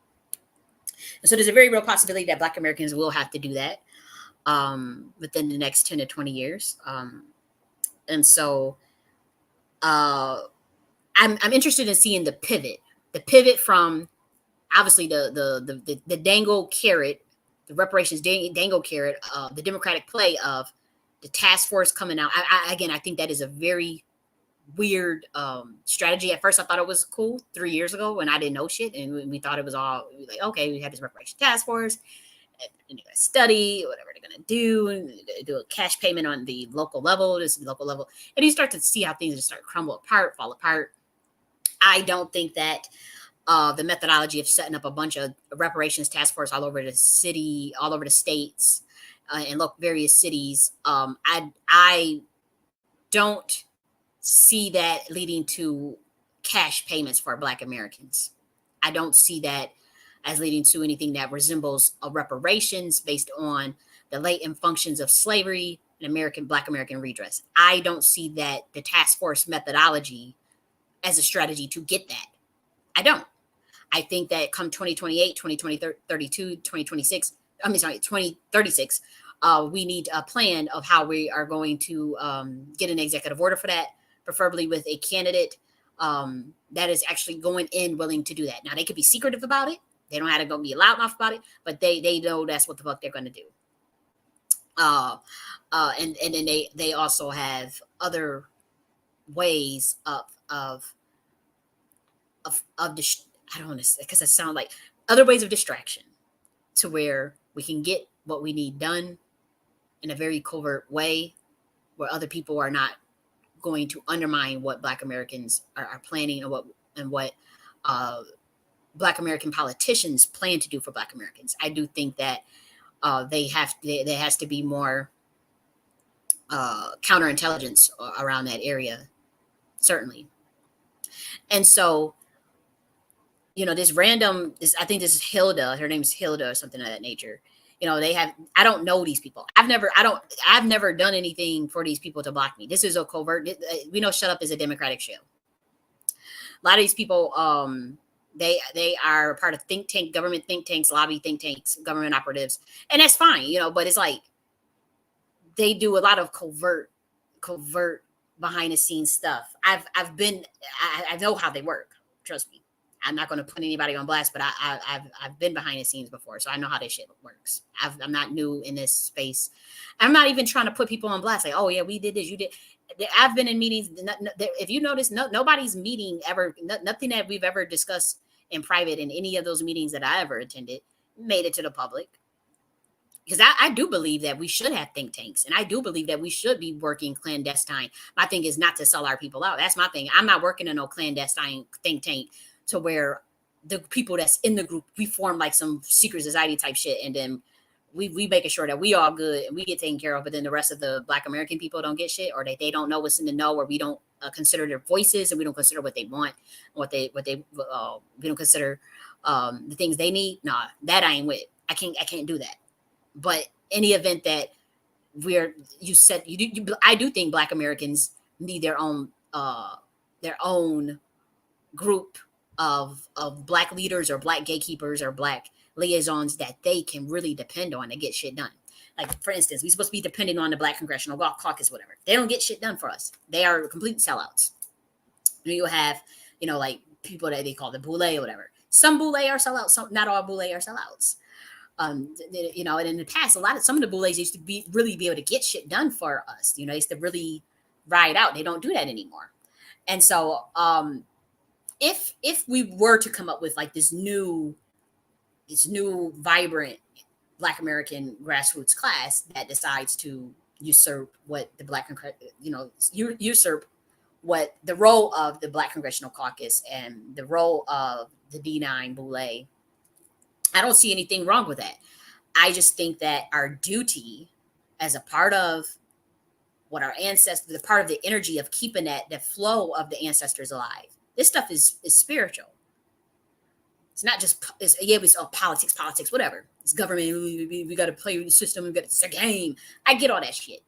And so there's a very real possibility that Black Americans will have to do that within the next 10 to 20 years. And so I'm interested in seeing the pivot from, obviously, the dangle carrot, the reparations dangle carrot, the Democratic play of the task force coming out. I think that is a very weird strategy. At first, I thought it was cool 3 years ago when I didn't know shit, and we thought it was all like, okay, we had this reparation task force, and they're gonna study whatever they're gonna do, and do a cash payment on the local level, and you start to see how things just start fall apart. I don't think that the methodology of setting up a bunch of reparations task force all over the city, all over the states, and various cities, I don't see that leading to cash payments for Black Americans. I don't see that as leading to anything that resembles a reparations based on the latent functions of slavery and Black American redress. I don't see that the task force methodology as a strategy to get that. I don't. I think that come 2028, 2032, 2026, 2036, we need a plan of how we are going to get an executive order for that, preferably with a candidate that is actually going in willing to do that. Now, they could be secretive about it. They don't have to go be loud enough about it, but they know that's what the fuck they're going to do. uh, and then they also have other ways I don't want to, because it sound like other ways of distraction, to where we can get what we need done in a very covert way, where other people are not going to undermine what Black Americans are planning, and what uh, Black American politicians plan to do for Black Americans. I do think that there has to be more counterintelligence around that area, certainly. And so, I think this is Hilda. Her name's Hilda or something of that nature. I don't know these people. I've never done anything for these people to block me. This is a covert. We know Shut Up is a Democratic show. A lot of these people, they are part of government think tanks, lobby think tanks, government operatives, and that's fine, but it's like they do a lot of covert behind the scenes stuff. I know how they work. Trust me. I'm not going to put anybody on blast, but I've been behind the scenes before, so I know how this shit works. I'm not new in this space. I'm not even trying to put people on blast. Like, oh yeah, we did this, you did. I've been in meetings. If you notice, nobody's meeting ever. Nothing that we've ever discussed in private in any of those meetings that I ever attended made it to the public. Because I do believe that we should have think tanks, and I do believe that we should be working clandestine. My thing is not to sell our people out. That's my thing. I'm not working in no clandestine think tank to where the people that's in the group, we form like some secret society type shit, and then we making sure that we all good and we get taken care of, but then the rest of the Black American people don't get shit, or they don't know what's in the know, or we don't consider their voices, and we don't consider what they want, we don't consider the things they need. Nah, that I ain't with. I can't do that. But any event that I do think Black Americans need their own group of Black leaders or Black gatekeepers or Black liaisons that they can really depend on to get shit done. Like, for instance, we're supposed to be depending on the Black Congressional Caucus, whatever. They don't get shit done for us. They are complete sellouts. You have, like people that they call the boule or whatever. Some boule are sellouts. Not all boule are sellouts. And in the past, some of the boules used to really be able to get shit done for us. They used to really ride out. They don't do that anymore. And so, if we were to come up with like this new vibrant Black American grassroots class that decides to usurp what usurp what the role of the Black Congressional Caucus and the role of the D9 boule, I don't see anything wrong with that. I just think that our duty as a part of what our ancestors, the part of the energy of keeping the flow of the ancestors alive. This stuff is spiritual. It's not just, it's politics, whatever. It's government. We got to play the system. It's a game. I get all that shit.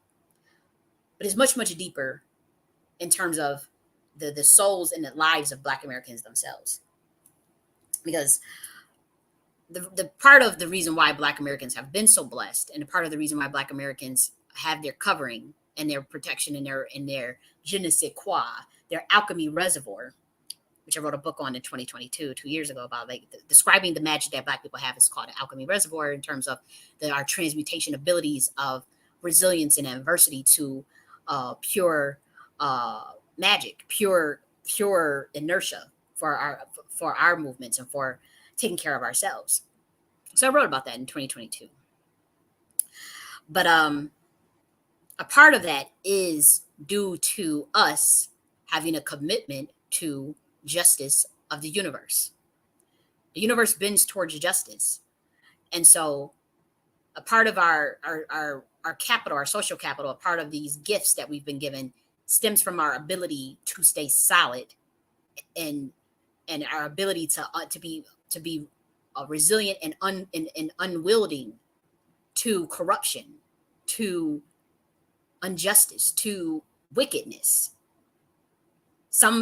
But it's much, much deeper in terms of the souls and the lives of Black Americans themselves. Because the part of the reason why Black Americans have been so blessed, and the part of the reason why Black Americans have their covering and their protection and their je ne sais quoi, their alchemy reservoir, which I wrote a book on in 2022, 2 years ago, about like describing the magic that Black people have, is called an alchemy reservoir, in terms of our transmutation abilities of resilience and adversity to pure magic, pure inertia for our movements and for taking care of ourselves. So I wrote about that in 2022. But a part of that is due to us having a commitment to justice of the universe. The universe bends towards justice. And so a part of our capital, our social capital, a part of these gifts that we've been given, stems from our ability to stay solid and our ability to be resilient and unwielding to corruption, to injustice, to wickedness.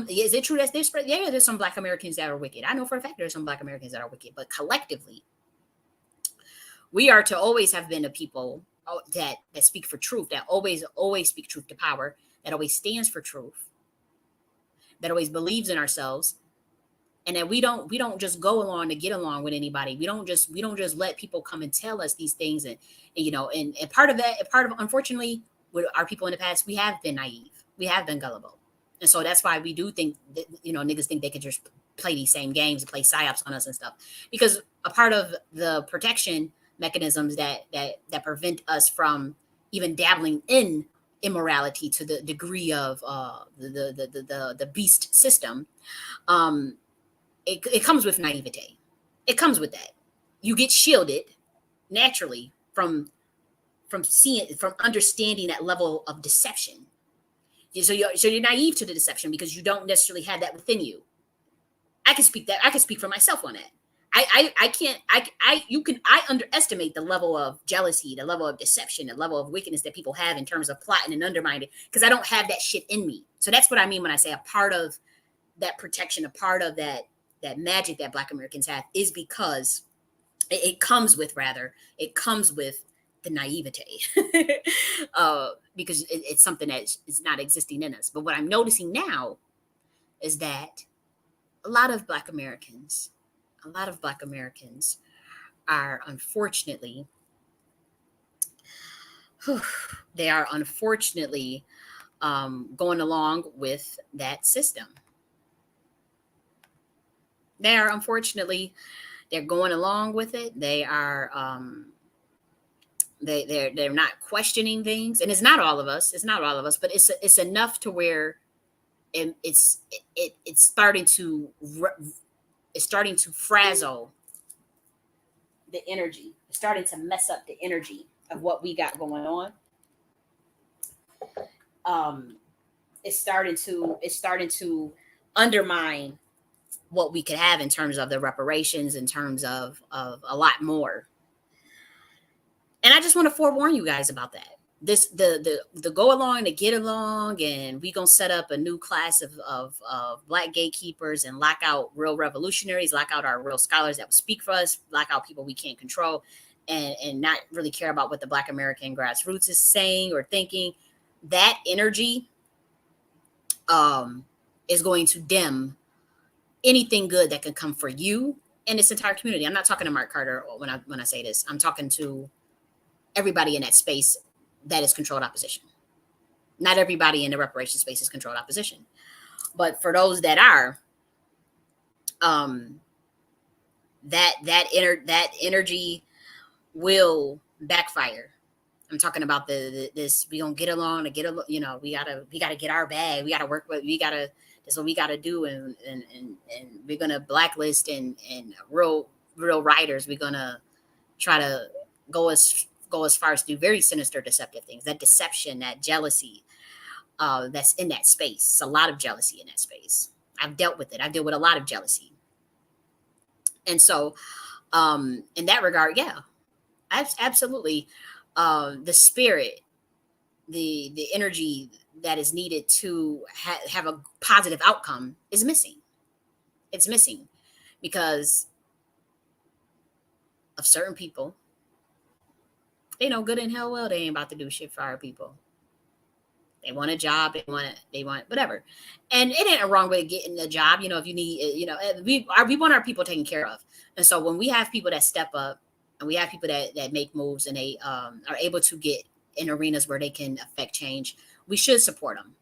Is it true that there's some Black Americans that are wicked? I know for a fact there's some Black Americans that are wicked, but collectively, we are to always have been a people that speak for truth, that always speak truth to power, that always stands for truth, that always believes in ourselves, and that we don't just go along to get along with anybody. We don't just let people come and tell us these things, and part of that, part of, unfortunately, with our people in the past, we have been naive, we have been gullible, and so that's why we do think that, niggas think they could just play these same games and play psyops on us and stuff, because a part of the protection mechanisms that prevent us from even dabbling in immorality to the degree of the beast system. um it comes with naivete. It comes with that. You get shielded naturally from understanding that level of deception. So you're naive to the deception because you don't necessarily have that within you. I can speak for myself on that. I can't I you can I underestimate the level of jealousy, the level of deception, the level of wickedness that people have in terms of plotting and undermining, because I don't have that shit in me. So that's what I mean when I say a part of that protection, a part of that magic that Black Americans have, is because it comes with, rather, it comes with the naivete, because it's something that is not existing in us. But what I'm noticing now is that a lot of Black Americans, a lot of Black Americans are unfortunately, they are unfortunately going along with that system. They are unfortunately, they're going along with it. They are they're not questioning things, and it's not all of us. It's not all of us, but it's enough to where it's starting to it's starting to frazzle the energy. It's starting to mess up the energy of what we got going on. Um, it's starting to undermine what we could have in terms of the reparations, in terms of a lot more. And I just want to forewarn you guys about that. This the go along to get along, and we gonna set up a new class of Black gatekeepers and lock out real revolutionaries, lock out our real scholars that will speak for us, lock out people we can't control, and not really care about what the Black American grassroots is saying or thinking. That energy um is going to dim anything good that can come for you and this entire community. I'm not talking to Mark Carter when I say this. I'm talking to everybody in that space that is controlled opposition. Not everybody in the reparation space is controlled opposition, but for those that are, um, that energy will backfire. I'm talking about this. We gonna get along to get along. We gotta get our bag. We gotta work with. We gotta. That's what we gotta do. And we're gonna blacklist and real writers. We're gonna try to go as far as to do very sinister, deceptive things. That deception, that jealousy, that's in that space. It's a lot of jealousy in that space. I've dealt with it. I've dealt with a lot of jealousy, and so in that regard, yeah, absolutely. The spirit, the energy that is needed to have a positive outcome is missing. It's missing because of certain people. They know good and hell well they ain't about to do shit for our people. They want a job. They want whatever, and it ain't a wrong way of getting a job. If you need, we want our people taken care of, and so when we have people that step up, and we have people that make moves, and they are able to get in arenas where they can affect change, we should support them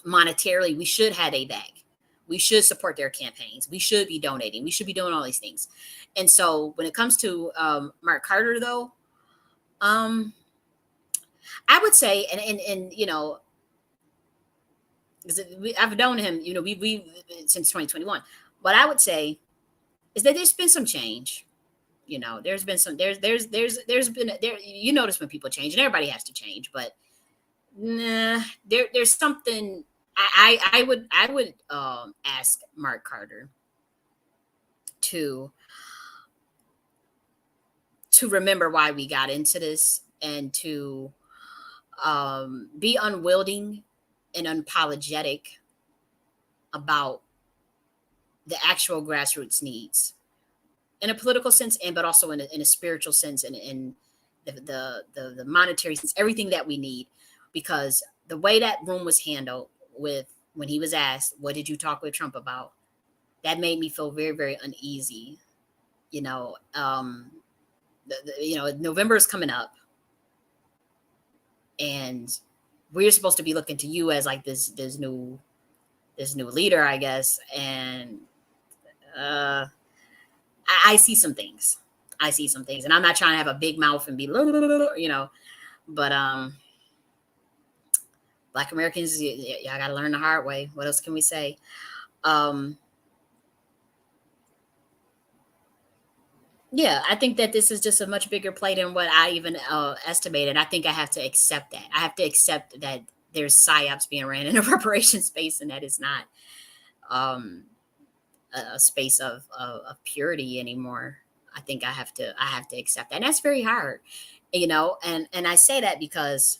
monetarily. We should have a bag. We should support their campaigns. We should be donating. We should be doing all these things. And so when it comes to Mark Carter, though, I would say, and I've known him, we since 2021. What I would say is that there's been some change. There's been some you notice when people change, and everybody has to change, but nah, there's something. I would ask Mark Carter to remember why we got into this, and to be unwilling and unapologetic about the actual grassroots needs in a political sense, and but also in a spiritual sense, and in the monetary sense, everything that we need. Because the way that room was handled, with when he was asked, what did you talk with Trump about, that made me feel very, very uneasy. You know, November is coming up, and we're supposed to be looking to you as like this new leader, I guess. And uh, I see some things. I see some things, and I'm not trying to have a big mouth and be, but Black Americans, y'all got to learn the hard way. What else can we say? Yeah, I think that this is just a much bigger play than what I even estimated. I think I have to accept that. I have to accept that there's psyops being ran in a reparation space, and that is not um, a space of purity anymore. I think I have to accept that, and that's very hard, And I say that because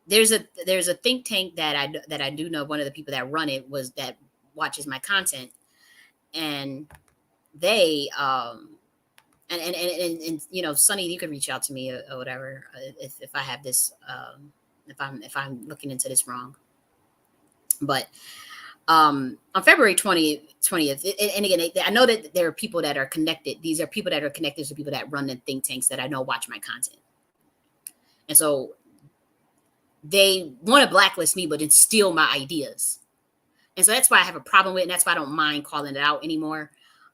there's a think tank that I do know. One of the people that run it was that watches my content, and they and Sonny, you can reach out to me or whatever if I have this if I'm looking into this wrong. But on February 20th, and again, I know that there are people that are connected. These are people that are connected to people that run the think tanks that I know watch my content, and so they want to blacklist me, but then steal my ideas. And so that's why I have a problem with it. And that's why I don't mind calling it out anymore.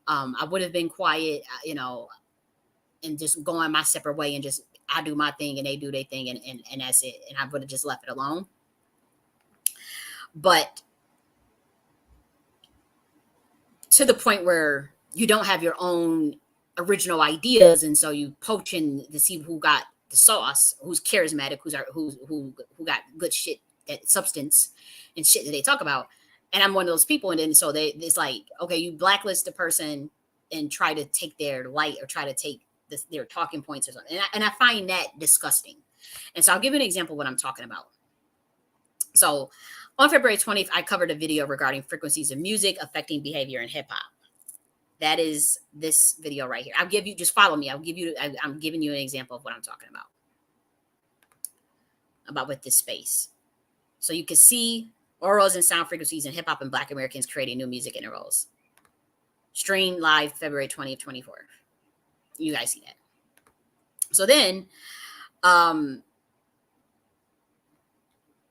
I would have been quiet, and just going my separate way, and just I do my thing and they do their thing, and that's it. And I would have just left it alone. But to the point where you don't have your own original ideas, and so you poaching to see who got the sauce, who's charismatic, who got good shit, that substance and shit that they talk about. And I'm one of those people, and then so it's like, okay, you blacklist the person and try to take their light or try to take their talking points or something, and I find that disgusting. And so I'll give you an example of what I'm talking about. So on February 20th, I covered a video regarding frequencies of music affecting behavior in hip hop. That is this video right here. I'll give you, just follow me. I'm giving you an example of what I'm talking about with this space. So you can see auras and sound frequencies in hip hop and Black Americans creating new music intervals. Stream live February 20th, 24th. You guys see that. So then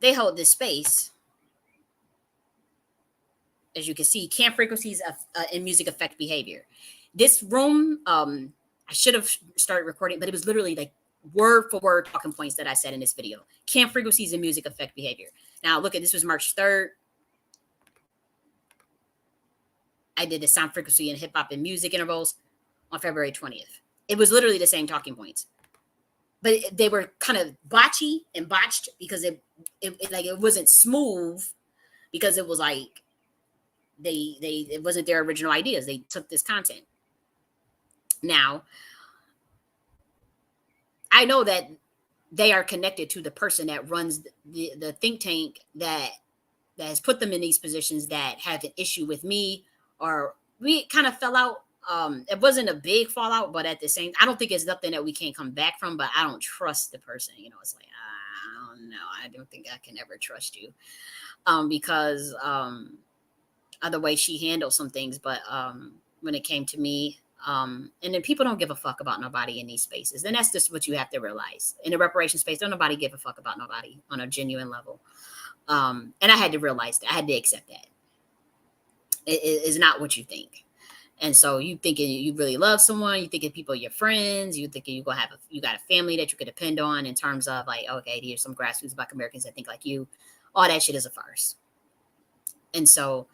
they hold this space. As you can see, can frequencies in music affect behavior? This room, I should have started recording, but it was literally like word for word talking points that I said in this video. Can frequencies in music affect behavior? Now, look at this was March 3rd. I did the sound frequency in hip hop and music intervals on February 20th. It was literally the same talking points, but they were kind of botchy and botched because it wasn't smooth, because it was like it wasn't their original ideas. They took this content. Now, I know that they are connected to the person that runs the think tank that has put them in these positions, that have an issue with me, or we kind of fell out. It wasn't a big fallout, but at the same, I don't think it's nothing that we can't come back from, but I don't trust the person. It's like, I don't know. I don't think I can ever trust you. Because of the way she handled some things, but when it came to me, and then people don't give a fuck about nobody in these spaces. And that's just what you have to realize. In the reparation space, don't nobody give a fuck about nobody on a genuine level. And I had to realize that. I had to accept that. It is not what you think. And so you thinking you really love someone, you thinking people are your friends, you thinking you got a family that you could depend on, in terms of like, okay, here's some grassroots Black Americans that think like you. All that shit is a farce. And so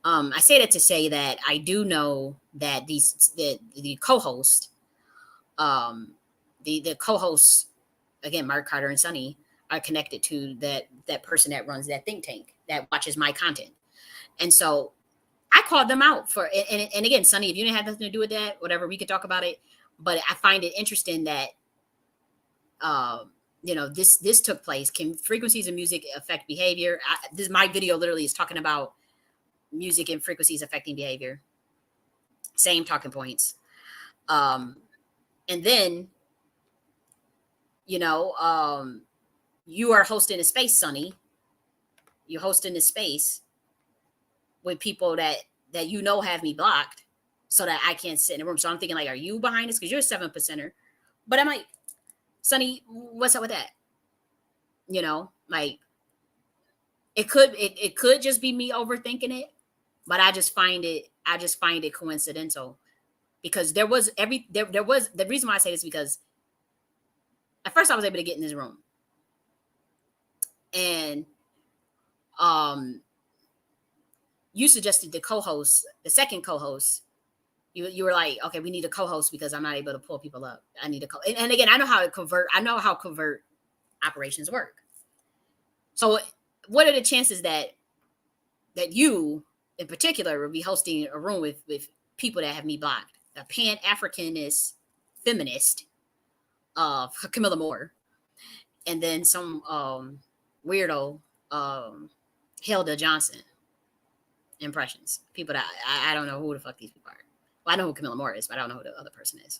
I say that to say that I do know that the co-host, the co-hosts, again, Mark, Carter, and Sonny, are connected to that person that runs that think tank that watches my content. And so I called them out for it. And again, Sonny, if you didn't have nothing to do with that, whatever, we could talk about it. But I find it interesting that this took place. Can frequencies of music affect behavior? My video literally is talking about music and frequencies affecting behavior. Same talking points. And then, you are hosting a space, Sonny. You're hosting a space with people that that you know have me blocked so that I can't sit in a room. So I'm thinking like, are you behind this? Because you're a 7%er. But I'm like, Sonny, what's up with that? You know, like it could just be me overthinking it, but I just find it coincidental because there was the reason why I say this because at first I was able to get in this room and um you suggested the second co-host. You were like, okay, we need a co-host because I'm not able to pull people up. I need a and again, I know how covert operations work. So what are the chances that you in particular will be hosting a room with people that have me blocked? A pan-Africanist feminist Camilla Moore, and then some weirdo Hilda Johnson impressions. People that I don't know who the fuck these people are. Well, I know who Camilla Moore is, but I don't know who the other person is.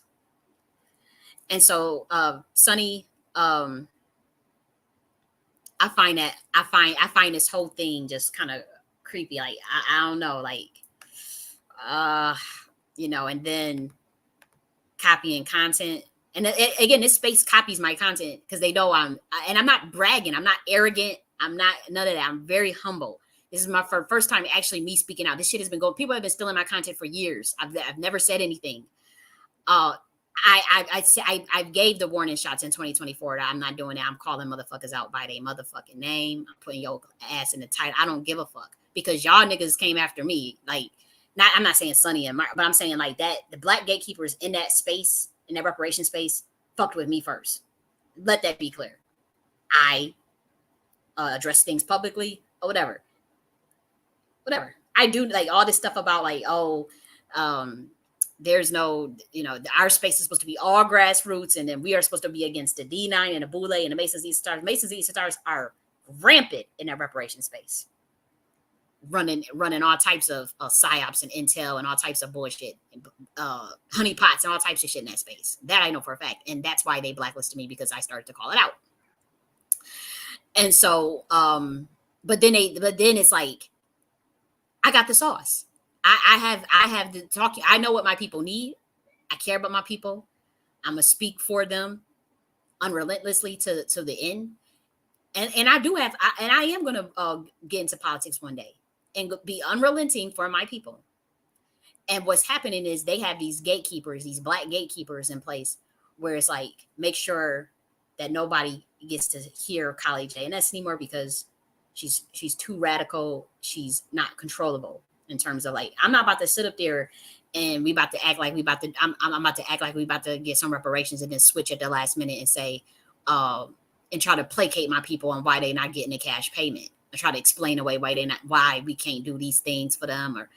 And so Sonny, I find this whole thing just kind of creepy. Like I don't know, like uh and then copying content. And again, this space copies my content because they know I'm not bragging. I'm not arrogant. I'm not none of that. I'm very humble. This is my first time actually me speaking out. This shit has been going. People have been stealing my content for years. I've never said anything. I gave the warning shots in 2024 that I'm not doing that. I'm calling motherfuckers out by their motherfucking name. I'm putting your ass in the title. I don't give a fuck because y'all niggas came after me. Like, I'm not saying Sonny and Mark, but I'm saying like that the black gatekeepers in that space, in that reparation space, fucked with me first. Let that be clear. I address things publicly or whatever. I do like all this stuff about like, there's no, our space is supposed to be all grassroots, and then we are supposed to be against the D9 and the Boule and the Masons East Stars. Masons East Stars are rampant in that reparation space, running all types of psyops and intel and all types of bullshit, honeypots and all types of shit in that space. That I know for a fact, and that's why they blacklisted me because I started to call it out. And so, but then it's like, I got the sauce. I have the talking. I know what my people need. I care about my people. I'm gonna speak for them unrelentlessly to the end. And I do have, and I am gonna get into politics one day and be unrelenting for my people. And what's happening is they have these gatekeepers, these black gatekeepers in place, where it's like make sure that nobody gets to hear Kali J.N.S. anymore because she's too radical. She's not controllable. In terms of like, I'm not about to sit up there and we about to act like I'm about to act like we about to get some reparations and then switch at the last minute and say, and try to placate my people on why they're not getting a cash payment. I try to explain away why we can't do these things for them, or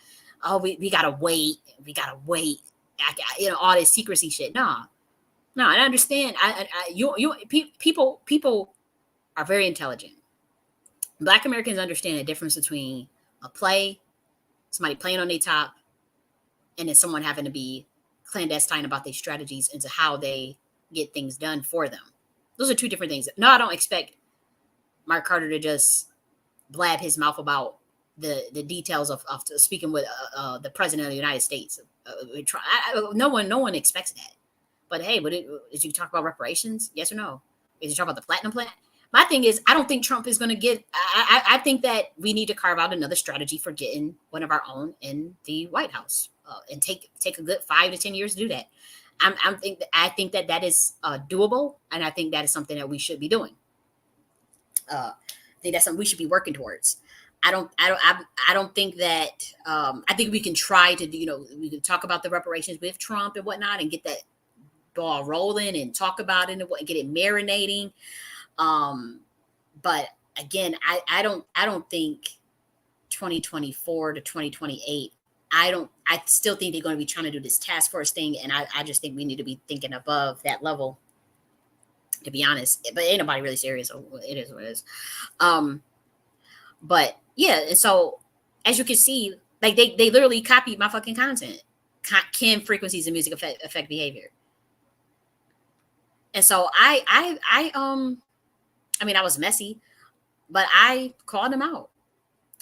we gotta wait, all this secrecy shit. No, I understand. People are very intelligent. Black Americans understand the difference between a play, somebody playing on their top, and then someone having to be clandestine about their strategies into how they get things done for them. Those are two different things. No, I don't expect Mark Carter to just blab his mouth about the details of speaking with the president of the United States. No one expects that. But hey, did you talk about reparations? Yes or no? Did you talk about the platinum plan? My thing is, I don't think Trump is going to get. I think that we need to carve out another strategy for getting one of our own in the White House, and take a good 5 to 10 years to do that. I think that is doable, and I think that is something that we should be doing. I think that's something we should be working towards. I don't think that. I think we can try to we can talk about the reparations with Trump and whatnot, and get that ball rolling and talk about it and get it marinating. But again, I don't think 2024 to 2028. I still think they're going to be trying to do this task force thing. And I just think we need to be thinking above that level, to be honest. But ain't nobody really serious. So it is what it is. But yeah. And so as you can see, like they literally copied my fucking content. Can frequencies and music affect behavior? And so I mean, I was messy, but I called them out.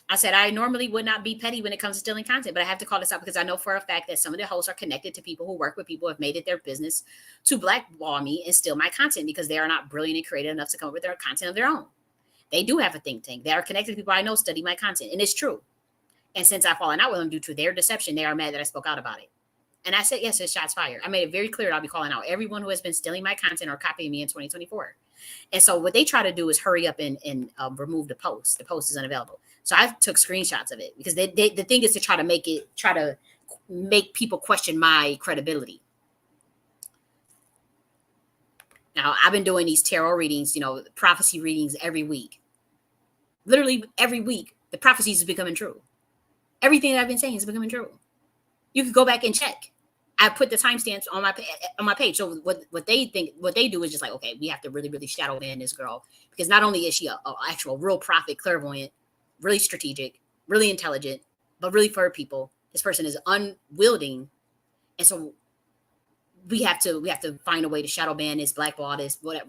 I said I normally would not be petty when it comes to stealing content, but I have to call this out because I know for a fact that some of the hosts are connected to people who work with people who have made it their business to blackball me and steal my content because they are not brilliant and creative enough to come up with their content of their own. They do have a think tank. They are connected to people I know study my content, and it's true. And since I've fallen out with them due to their deception, they are mad that I spoke out about it. And I said, yes, it's shots fired. I made it very clear I'll be calling out everyone who has been stealing my content or copying me in 2024. And so what they try to do is hurry up and remove the post. The post is unavailable. So I took screenshots of it because the thing is to try to make people question my credibility. Now I've been doing these tarot readings, prophecy readings every week. Literally every week, the prophecies is becoming true. Everything that I've been saying is becoming true. You could go back and check. I put the timestamps on my page. So what they do is just like, okay, we have to really, really shadow ban this girl because not only is she a actual real prophet, clairvoyant, really strategic, really intelligent, but really for her people, this person is unwielding, and so we have to find a way to shadow ban this, blackball this, whatever.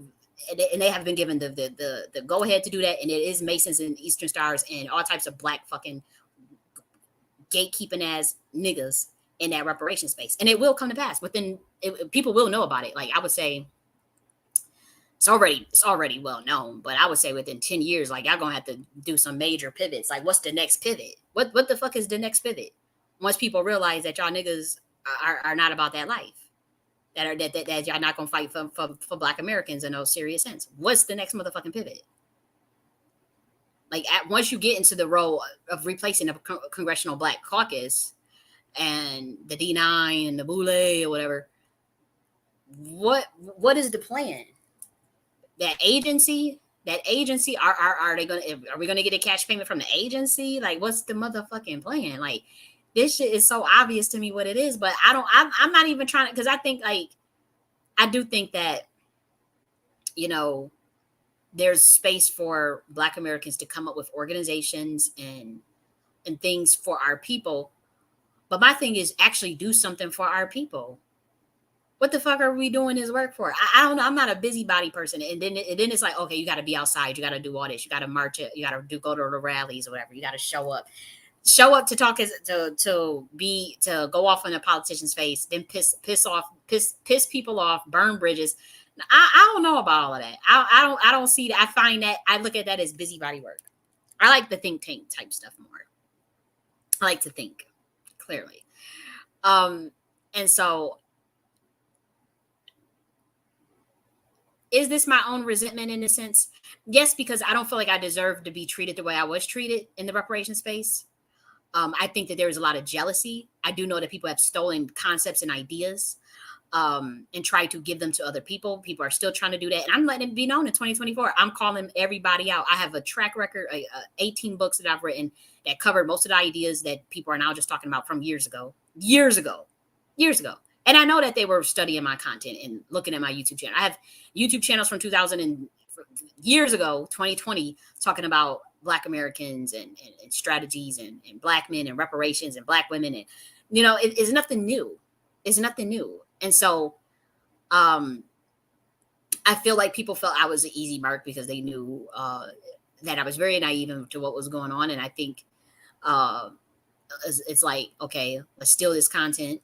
And they have been given the go ahead to do that, and it is Masons and Eastern Stars and all types of black fucking gatekeeping ass niggas in that reparation space, and it will come to pass. People will know about it. Like I would say, it's already well known, but I would say within 10 years, like y'all gonna have to do some major pivots. Like, what's the next pivot? What the fuck is the next pivot? Once people realize that y'all niggas are not about that life, that y'all not gonna fight for Black Americans in no serious sense. What's the next motherfucking pivot? Like once you get into the role of replacing the Congressional Black Caucus and the D9 and the Boule or whatever, what is the plan? That agency, are we gonna get a cash payment from the agency? Like, what's the motherfucking plan? Like, this shit is so obvious to me what it is, but I'm not even trying to, because I think like I do think that there's space for Black Americans to come up with organizations and things for our people. But my thing is actually do something for our people. What the fuck are we doing this work for? I don't know. I'm not a busybody person. And then it's like, okay, you got to be outside. You got to do all this. You got to march it. You got to go to the rallies or whatever. You got to show up to talk, to go off on a politician's face, then piss people off, burn bridges. I don't know about all of that. I don't see that. I look at that as busybody work. I like the think tank type stuff more. I like to think clearly. And so is this my own resentment in a sense? Yes, because I don't feel like I deserve to be treated the way I was treated in the reparation space. I think that there is a lot of jealousy. I do know that people have stolen concepts and ideas and tried to give them to other people. People are still trying to do that. And I'm letting it be known in 2024. I'm calling everybody out. I have a track record, 18 books that I've written that covered most of the ideas that people are now just talking about from years ago. And I know that they were studying my content and looking at my YouTube channel. I have YouTube channels from 2000 and years ago, 2020, talking about Black Americans and strategies and Black men and reparations and Black women. And, it's nothing new. It's nothing new. And so I feel like people felt I was an easy mark because they knew that I was very naive to what was going on. And I think it's like, okay, let's steal this content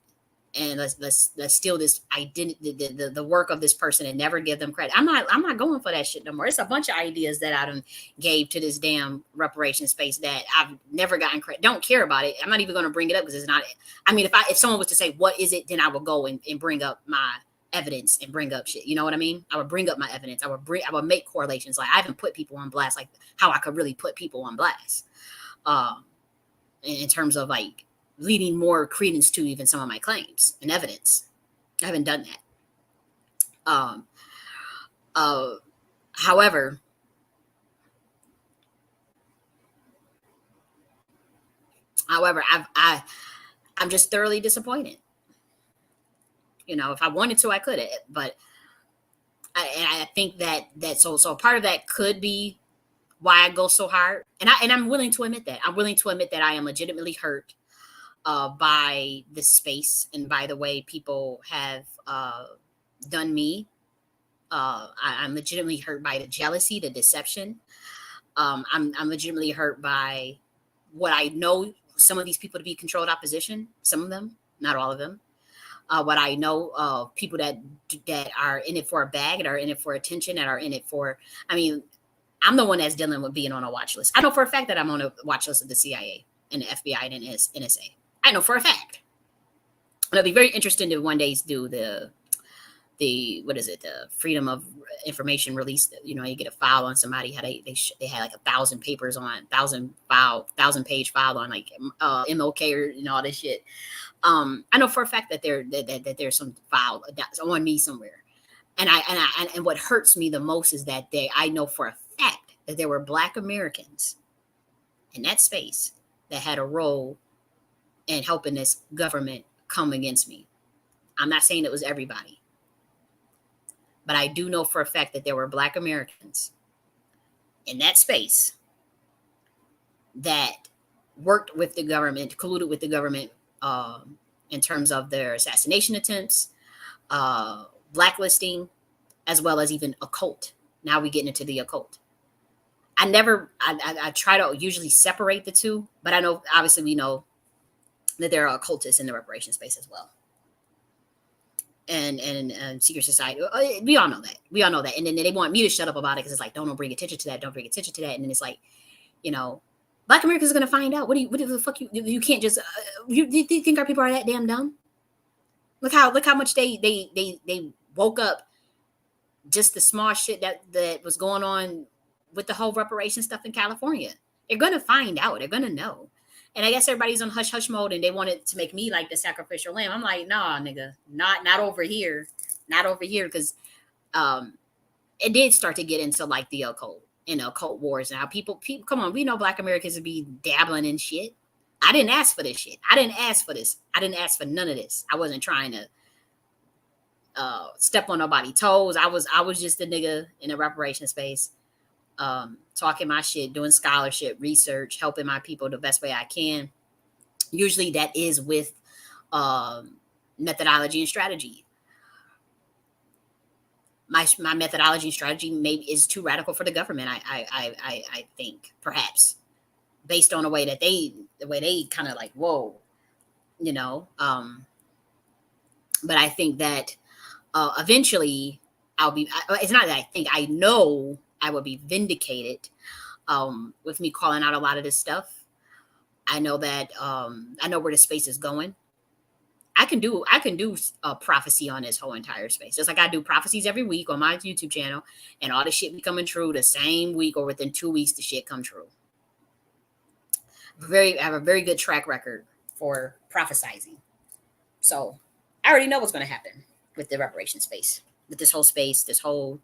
and let's steal this identity, the work of this person, and never give them credit. I'm not going for that shit no more. It's a bunch of ideas that I done gave to this damn reparation space that I've never gotten credit. Don't care about it. I'm not even going to bring it up because it's not. I mean, if someone was to say what is it, then I would go and bring up my evidence and bring up shit. You know what I mean? I would bring up my evidence. I would make correlations. Like I haven't put people on blast like how I could really put people on blast. In terms of like leading more credence to even some of my claims and evidence. I haven't done that. However, I'm just thoroughly disappointed. If I wanted to, I could have, but I think that so part of that could be why I go so hard, and I'm willing to admit that. I'm willing to admit that I am legitimately hurt by the space and by the way people have done me. I'm legitimately hurt by the jealousy, the deception. I'm legitimately hurt by what I know some of these people to be controlled opposition, some of them, not all of them. What I know, people that are in it for a bag, that are in it for attention, that are in it for, I mean, I'm the one that's dealing with being on a watch list. I know for a fact that I'm on a watch list of the CIA and the FBI and NSA. I know for a fact. And I'll be very interested to one day do the what is it, the freedom of information release. You know, you get a file on somebody, how they had like 1,000 papers on 1,000-page file on like MOK or all this shit. I know for a fact that that there's some file that's on me somewhere. And what hurts me the most is that I know for a fact that there were Black Americans in that space that had a role in helping this government come against me. I'm not saying it was everybody, but I do know for a fact that there were Black Americans in that space that worked with the government, colluded with the government in terms of their assassination attempts, blacklisting, as well as even occult. Now we get into the occult. I try to usually separate the two, but I know, obviously we know that there are occultists in the reparations space as well. And secret society. We all know that. And then they want me to shut up about it because it's like, don't bring attention to that. Don't bring attention to that. And then it's like, Black Americans are going to find out. What the fuck you can't just, do you think our people are that damn dumb? Look how much they woke up just the small shit that was going on with the whole reparation stuff in California. They're going to find out. They're going to know. And I guess everybody's on hush hush mode, and they wanted to make me like the sacrificial lamb. I'm like, nah, nigga, not over here, because it did start to get into like the occult and occult wars. Now people, come on, we know Black Americans would be dabbling in shit. I didn't ask for this shit. I didn't ask for this. I didn't ask for none of this. I wasn't trying to step on nobody's toes. I was just a nigga in the reparation space, talking my shit, doing scholarship, research, helping my people the best way I can. Usually that is with methodology and strategy. My methodology and strategy maybe is too radical for the government. I think perhaps based on the way they kind of like, whoa, but I think that eventually it's not that I think, I know I will be vindicated with me calling out a lot of this stuff. I know that I know where the space is going. I can do a prophecy on this whole entire space. Just like I do prophecies every week on my YouTube channel, and all the shit be coming true the same week or within 2 weeks, the shit come true. I have a very good track record for prophesizing. So I already know what's going to happen with the reparations space, with this whole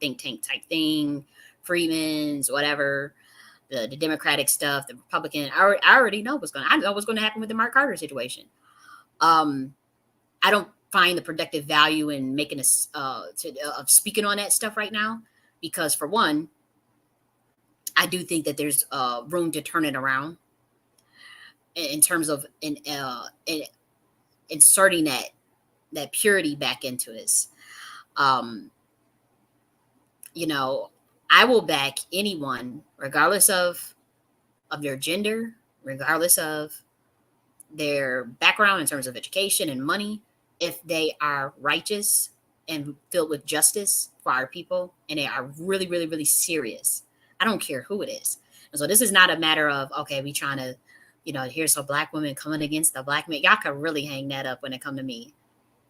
think tank type thing, Freeman's, whatever, the Democratic stuff, the Republican. I already know I know what's going to happen with the Mark Carter situation. I don't find the productive value in making of speaking on that stuff right now, because for one, I do think that there's room to turn it around in terms of inserting that purity back into this. I will back anyone, regardless of their gender, regardless of their background in terms of education and money, if they are righteous and filled with justice for our people, and they are really, really, really serious. I don't care who it is. And so this is not a matter of, okay, we trying to, here's some Black women coming against the Black men. Y'all can really hang that up when it come to me.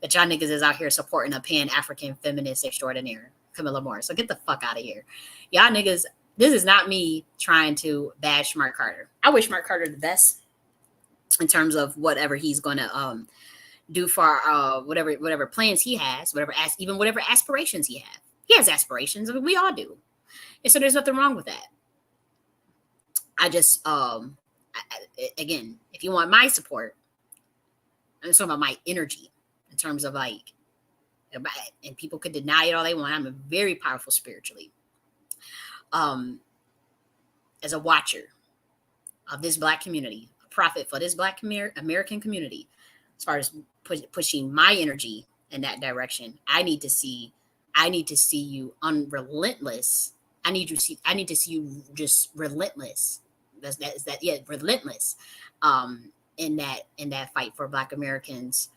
But y'all niggas is out here supporting a Pan-African feminist extraordinaire, Camilla Moore. So get the fuck out of here. Y'all niggas, this is not me trying to bash Mark Carter. I wish Mark Carter the best in terms of whatever he's going to do for whatever plans he has, whatever aspirations he has. He has aspirations. I mean, we all do. And so there's nothing wrong with that. I just, again, if you want my support, I'm talking about my energy in terms of like, and people could deny it all they want. I'm very powerful spiritually. As a watcher of this Black community, a prophet for this Black American community, as far as pushing my energy in that direction, I need to see you unrelentless. I need to see you just relentless Yeah, relentless in that fight for Black Americans.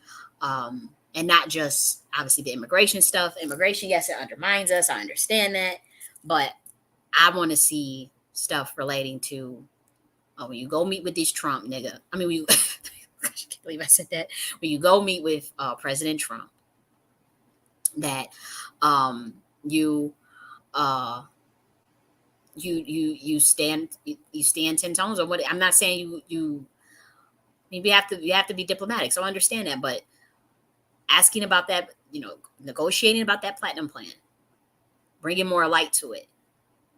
And not just obviously the immigration stuff. Immigration, yes, it undermines us. I understand that, but I want to see stuff relating to, oh, when you go meet with this Trump nigga. I mean, I can't believe I said that. When you go meet with President Trump, that you uh, you stand 10 tones or what. I'm not saying you maybe you have to be diplomatic. So I understand that, but asking about that, negotiating about that platinum plan, bringing more light to it,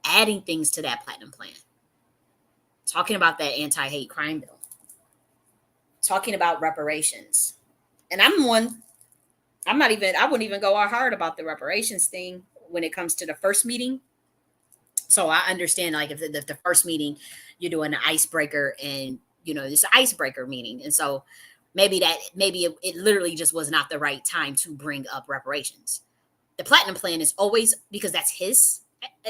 adding things to that platinum plan, talking about that anti-hate crime bill, talking about reparations. And I wouldn't even go hard about the reparations thing when it comes to the first meeting. So I understand, like, if the first meeting you're doing an icebreaker, and this icebreaker meeting, and so maybe it literally just was not the right time to bring up reparations. The platinum plan is always, because that's his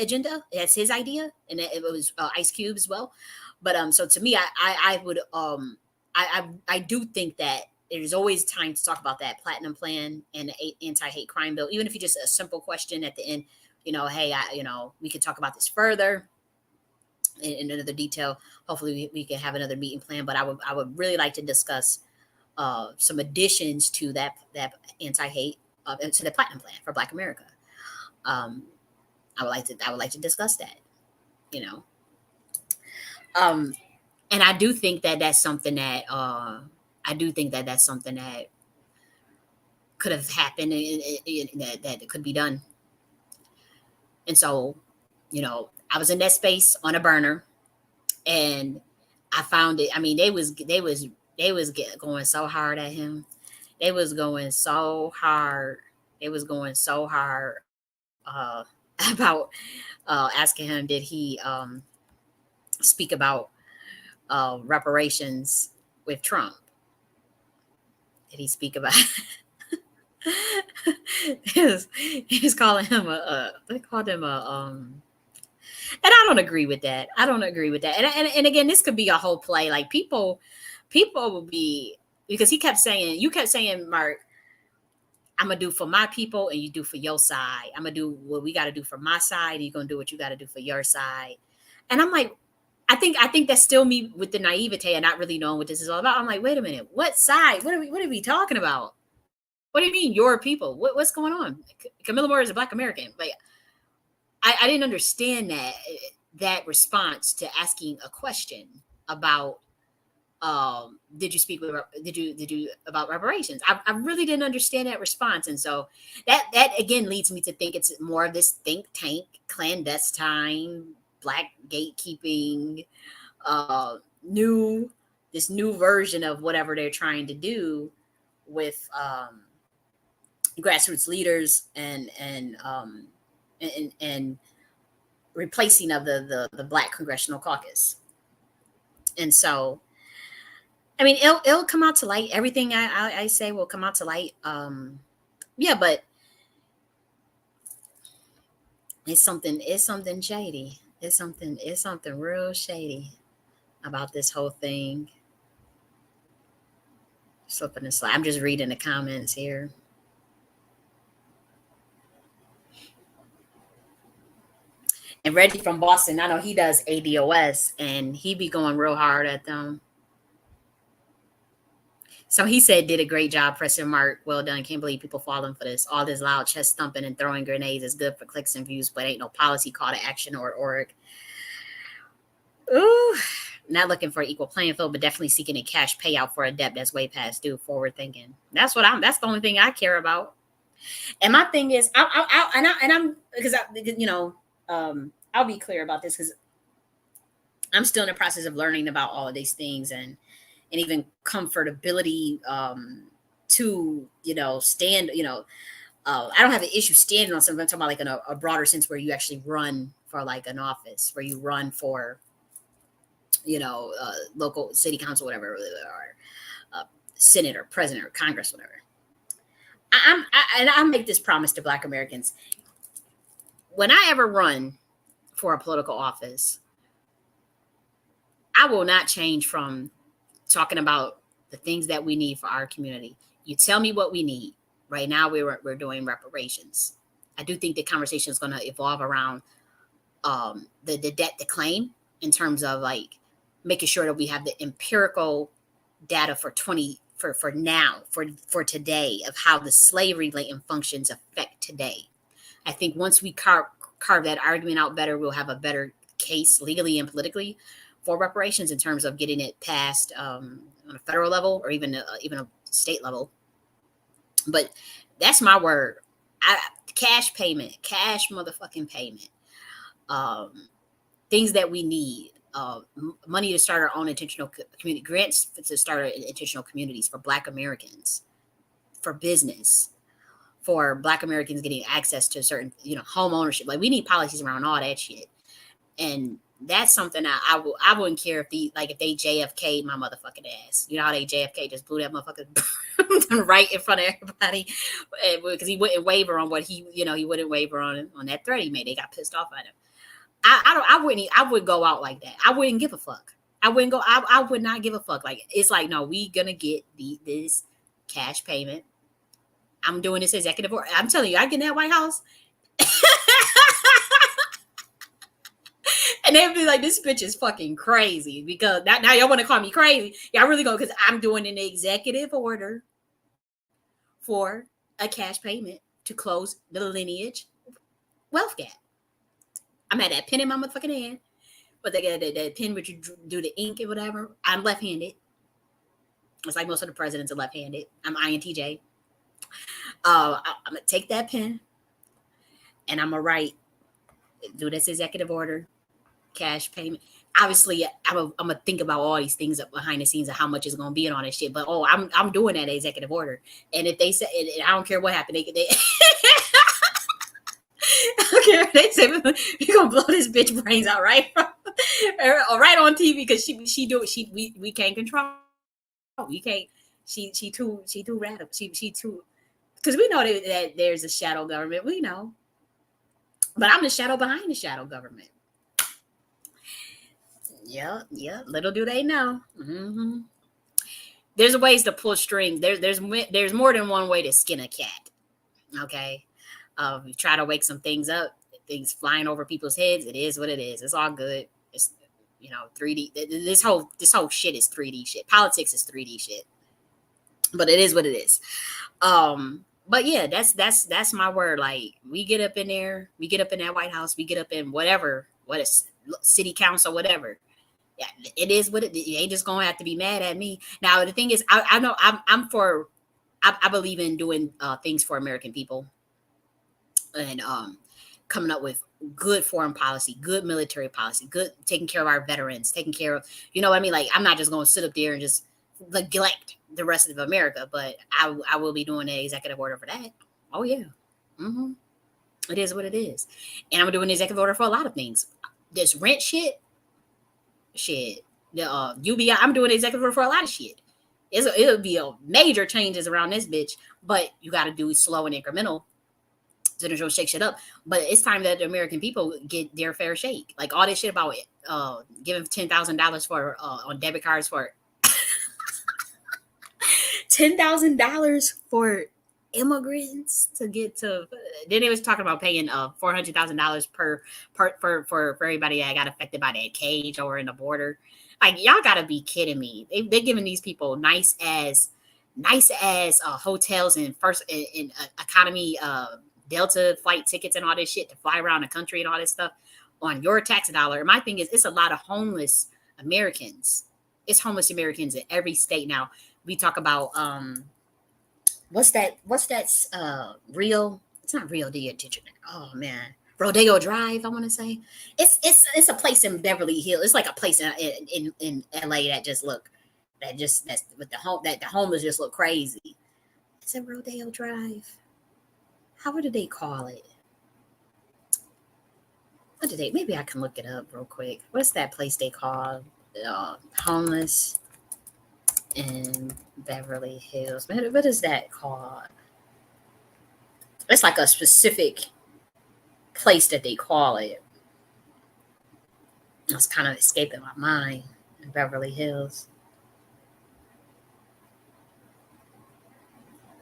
agenda, that's his idea, and it was Ice Cube as well. But so to me, I would I do think that there's always time to talk about that platinum plan and the anti-hate crime bill, even if you just a simple question at the end. Hey, we could talk about this further in another detail. Hopefully, we can have another meeting plan. But I would really like to discuss some additions to that anti-hate to the platinum plan for Black America. Um, I would like to discuss that. You know, and I do think that that's something that could have happened, and that could be done. And so, I was in that space on a burner, and I found it. I mean, going so hard at him. They was going so hard. They was going so hard about asking him, did he speak about reparations with Trump? Did he speak about? he was calling him they called him and I don't agree with that. I don't agree with that. And again, this could be a whole play. Like, people will be, because you kept saying, Mark, I'm gonna do for my people and you do for your side. I'm gonna do what we gotta do for my side, and you're gonna do what you gotta do for your side. And I'm like, I think that's still me with the naivete and not really knowing what this is all about. I'm like, wait a minute, what side? What are we talking about? What do you mean, your people? What's going on? Camilla Moore is a Black American. Like, I didn't understand that response to asking a question about did you speak with did you about reparations. I really didn't understand that response. And so that again leads me to think it's more of this think tank, clandestine, Black gatekeeping, new this new version of whatever they're trying to do with grassroots leaders and replacing of the Black Congressional Caucus. And so, I mean, it'll come out to light. Everything I say will come out to light. Yeah, but it's something shady. It's something real shady about this whole thing. Slipping the slide. I'm just reading the comments here. And Reggie from Boston, I know he does ADOS, and he be going real hard at them. So he said, did a great job, President Mark. Well done. Can't believe people falling for this. All this loud chest thumping and throwing grenades is good for clicks and views, but ain't no policy call to action or org. Ooh, not looking for an equal playing field, but definitely seeking a cash payout for a debt that's way past due. Forward thinking. That's the only thing I care about. And my thing is, I'm because I'll be clear about this, because I'm still in the process of learning about all of these things, and even comfortability to stand. I don't have an issue standing on something. I'm talking about like in a broader sense, where you actually run for like an office, where you run for local city council, whatever, or Senate or president or Congress, whatever. I make this promise to Black Americans: when I ever run for a political office, I will not change from talking about the things that we need for our community. You tell me what we need. Right now, we're doing reparations. I do think the conversation is going to evolve around the debt to claim, in terms of like making sure that we have the empirical data for 20 for now, for today, of how the slavery latent functions affect today. I think once we carve that argument out better, we'll have a better case legally and politically for reparations, in terms of getting it passed on a federal level, or even a state level. But that's my word. Cash payment, cash motherfucking payment. Um, Things that we need. Money to start our own intentional community, grants to start our intentional communities for Black Americans, for business, for Black Americans getting access to certain, home ownership. Like, we need policies around all that shit. And that's something I wouldn't care if if they JFK'd my motherfucking ass. You know how they JFK just blew that motherfucker right in front of everybody, because he wouldn't waver on what he wouldn't waver on that threat he made. They got pissed off at him. I would go out like that. I wouldn't give a fuck. I wouldn't go. I would not give a fuck. Like, it's like, no, we gonna get this cash payment. I'm doing this executive order. I'm telling you, I get in that White House, and they'd be like, "This bitch is fucking crazy." Because now y'all want to call me crazy. Y'all really go, because I'm doing an executive order for a cash payment to close the lineage wealth gap. I'm at that pen in my motherfucking hand, but they got that pen where you do the ink and whatever. I'm left-handed. It's like most of the presidents are left-handed. I'm INTJ. I'm gonna take that pen and I'm gonna do this executive order, cash payment. Obviously, I'm gonna think about all these things behind the scenes of how much is gonna be and all this shit. But I'm doing that executive order. And if they say, and I don't care what happened, they okay, they say we're gonna blow this bitch brains out right on TV, because we can't control. We can't. She too radical. She too, because we know that there's a shadow government. We know, but I'm the shadow behind the shadow government. Yeah. Little do they know. Mm-hmm. There's ways to pull strings. There's more than one way to skin a cat. Okay. We try to wake some things up, things flying over people's heads. It is what it is. It's all good. It's 3D. This whole shit is 3D shit. Politics is 3D shit. But it is what it is. But yeah, that's my word. Like, we get up in there, we get up in that White House, we get up in whatever, what is city council, whatever. Yeah, it is what it is. You ain't just gonna have to be mad at me. Now the thing is, I know I believe in doing things for American people, and coming up with good foreign policy, good military policy, good taking care of our veterans, taking care of, you know what I mean? Like, I'm not just going to sit up there and just neglect the rest of America, but I will be doing an executive order for that. Oh yeah. Mm-hmm. It is what it is. And I'm doing an executive order for a lot of things. This rent shit, the UBI, I'm doing an executive order for a lot of shit. It'll be a major changes around this bitch, but you got to do it slow and incremental to just shake shit up. But it's time that the American people get their fair shake. Like, all this shit about giving $10,000 for on debit cards for $10,000 for immigrants to get to. Then they was talking about paying $400,000 per for everybody that got affected by that cage over in the border. Like, y'all gotta be kidding me. They're giving these people nice as hotels and first in economy Delta flight tickets and all this shit to fly around the country and all this stuff on your tax dollar. And my thing is, it's a lot of homeless Americans. It's homeless Americans in every state now. We talk about what's that real, it's not Real de Janeiro. Oh man, Rodeo Drive, I want to say. It's a place in Beverly Hills. It's like a place in LA that's with the homeless just look crazy. Is it Rodeo Drive? What did they call it? Maybe I can look it up real quick. What's that place they call homeless in Beverly Hills? What is that called? It's like a specific place that they call it. It's kind of escaping my mind. Beverly Hills.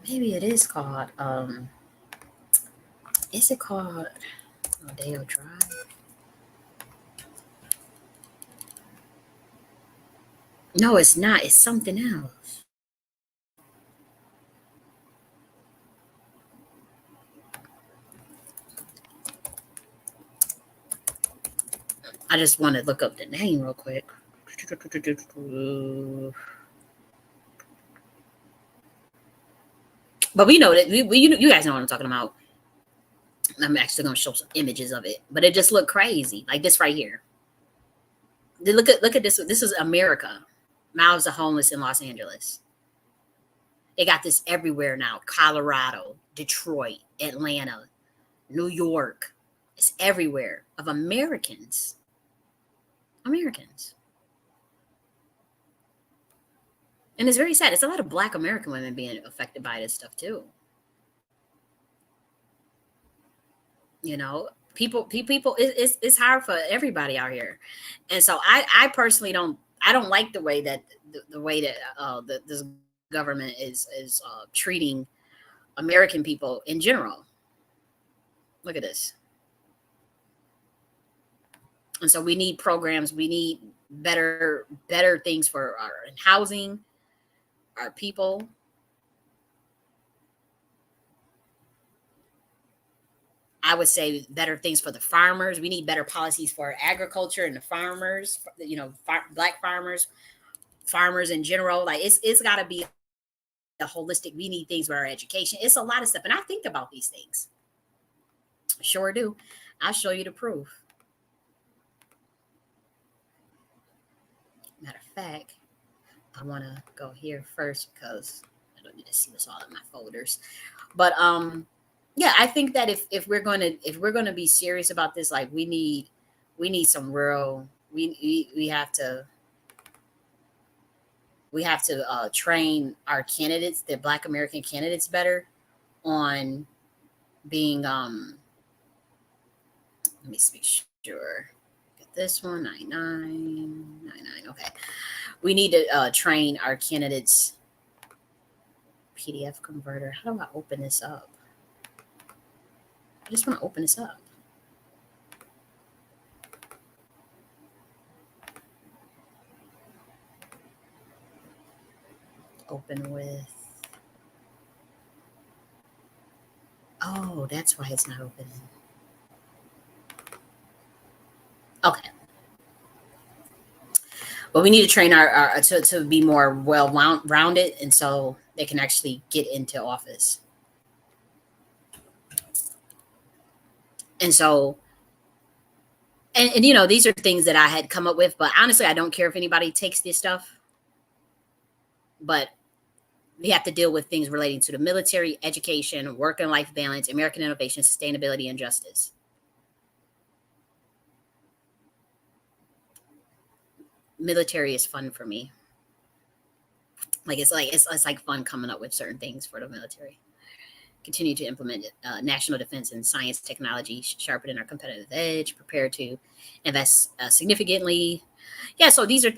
Maybe it is called. Is it called Rodeo Drive? No, it's not. It's something else. I just want to look up the name real quick. But we know that you guys know what I'm talking about. I'm actually going to show some images of it, but it just looked crazy, like this right here. Look at this. This is America. Mouths of homeless in Los Angeles. They got this everywhere now. Colorado, Detroit, Atlanta, New York. It's everywhere of Americans. Americans. And it's very sad. It's a lot of Black American women being affected by this stuff too. You know, people. It's hard for everybody out here, and so I personally don't like the way that the way that this government is treating American people in general. Look at this. And so we need programs. We need better things for our housing, our people. I would say better things for the farmers. We need better policies for agriculture and the farmers. You know, Black farmers, farmers in general. Like it's got to be a holistic. We need things for our education. It's a lot of stuff, and I think about these things. Sure do. I'll show you the proof. Matter of fact, I want to go here first because I don't need to see what's all in my folders. But yeah, I think that if we're gonna be serious about this, like we need some real we have to train our candidates, the Black American candidates, better on being let me make sure. Get this one 9999. Okay, we need to train our candidates. PDF converter. How do I open this up? I just want to open this up. Open with. Oh, that's why it's not opening. Okay. But we need to train our to be more well rounded, and so they can actually get into office. And so, and you know, these are things that I had come up with, but honestly, I don't care if anybody takes this stuff. But we have to deal with things relating to the military, education, work and life balance, American innovation, sustainability, and justice. Military is fun for me. It's like fun coming up with certain things for the military. Continue to implement national defense and science technology, sharpen our competitive edge, prepare to invest significantly. Yeah, so these are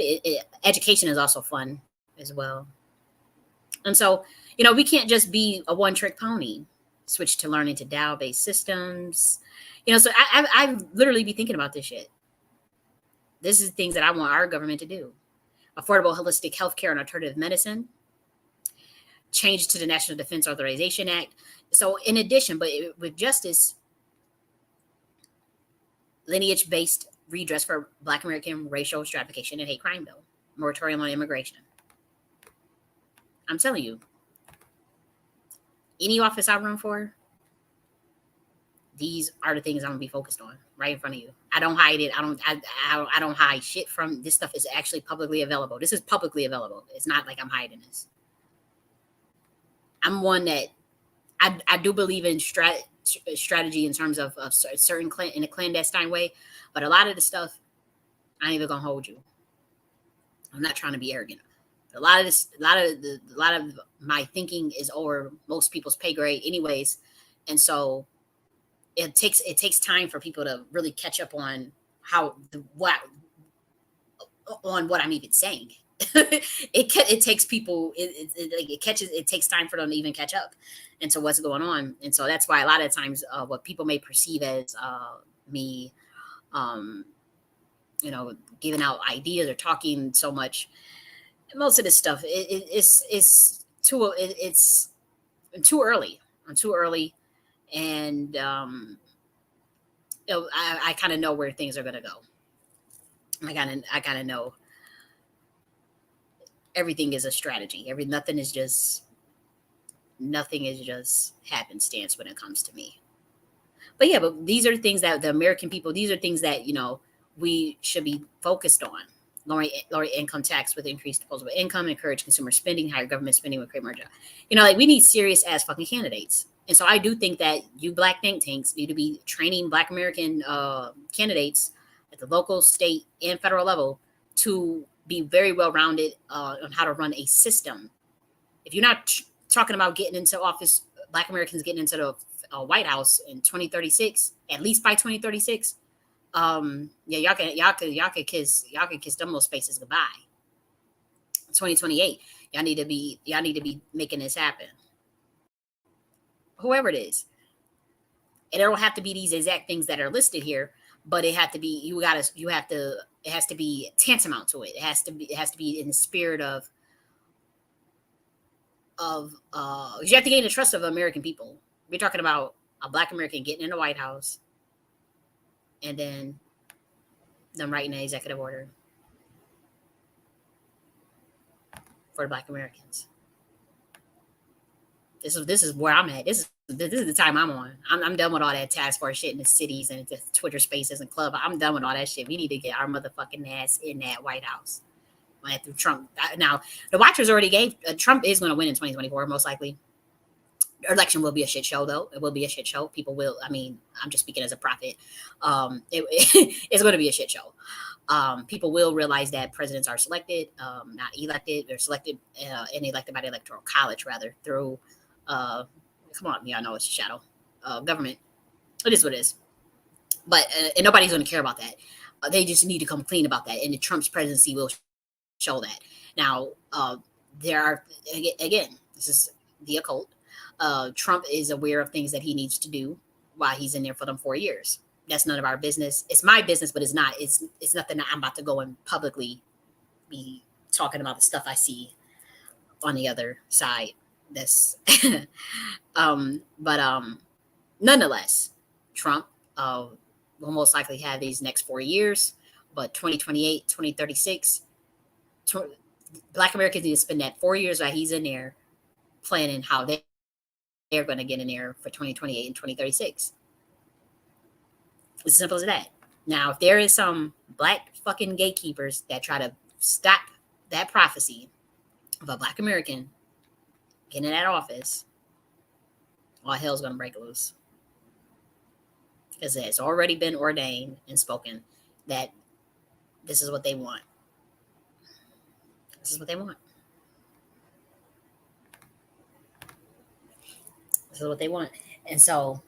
education is also fun as well. And so, you know, we can't just be a one trick pony. Switch to learning to Dow based systems. You know, so I literally be thinking about this shit. This is things that I want our government to do. Affordable holistic healthcare and alternative medicine, change to the National Defense Authorization Act. So, in addition, but with justice, lineage based redress for Black American racial stratification and hate crime bill, moratorium on immigration. I'm telling you, any office I run for, these are the things I'm gonna be focused on right in front of you. I don't hide it. I don't hide shit from this stuff. Is actually publicly available. This is publicly available. It's not like I'm hiding this. I'm one that I do believe in strategy in terms of certain in a clandestine way, but a lot of the stuff I ain't even gonna hold you. I'm not trying to be arrogant. A lot of my thinking is over most people's pay grade, anyways, and so it takes time for people to really catch up on how the what on what I'm even saying. It takes people, it catches, it takes time for them to even catch up into what's going on. And so that's why a lot of times what people may perceive as me, um, giving out ideas or talking so much, most of this stuff, it's too early. I'm too early. And I kind of know where things are going to go. I kind of know everything is a strategy. Nothing is just happenstance when it comes to me. But yeah, but these are things that the American people, these are things that, we should be focused on. Lower income tax with increased disposable income, encourage consumer spending, higher government spending would create more jobs. Like we need serious ass fucking candidates. And so I do think that you black think tanks need to be training black American candidates at the local, state, and federal level to be very well rounded on how to run a system. If you're not talking about getting into office, black Americans getting into the White House in 2036, at least by 2036, yeah, y'all could kiss them little spaces goodbye. 2028, y'all need to be making this happen. Whoever it is, and it don't have to be these exact things that are listed here, but it have to be it has to be tantamount to it. It has to be in the spirit of you have to gain the trust of American people. We're talking about a black American getting in the White House and then them writing an executive order for the black Americans. This is where I'm at. This is the time I'm on. I'm done with all that task force shit in the cities and the Twitter spaces and club. I'm done with all that shit. We need to get our motherfucking ass in that White House. Through Trump. Now, the watchers already gave Trump is going to win in 2024, most likely. The election will be a shit show, though. It will be a shit show. People will. I mean, I'm just speaking as a prophet. It's going to be a shit show. People will realize that presidents are selected, not elected. They're selected and elected by the electoral college, rather, through. Come on, y'all know it's a shadow government. It is what it is. But and nobody's going to care about that. They just need to come clean about that, and the Trump's presidency will show that. Now, there are, again, this is the occult. Trump is aware of things that he needs to do while he's in there for them 4 years. That's none of our business. It's my business, but it's not. It's nothing that I'm about to go and publicly be talking about the stuff I see on the other side. That's, but nonetheless, Trump will most likely have these next 4 years, but 2028, 2036. Black Americans need to spend that 4 years while he's in there planning how they're going to get in there for 2028 and 2036. It's as simple as that. Now, if there is some black fucking gatekeepers that try to stop that prophecy of a black American getting in that office, all hell's going to break loose. Because it's already been ordained and spoken that this is what they want. This is what they want. This is what they want. And so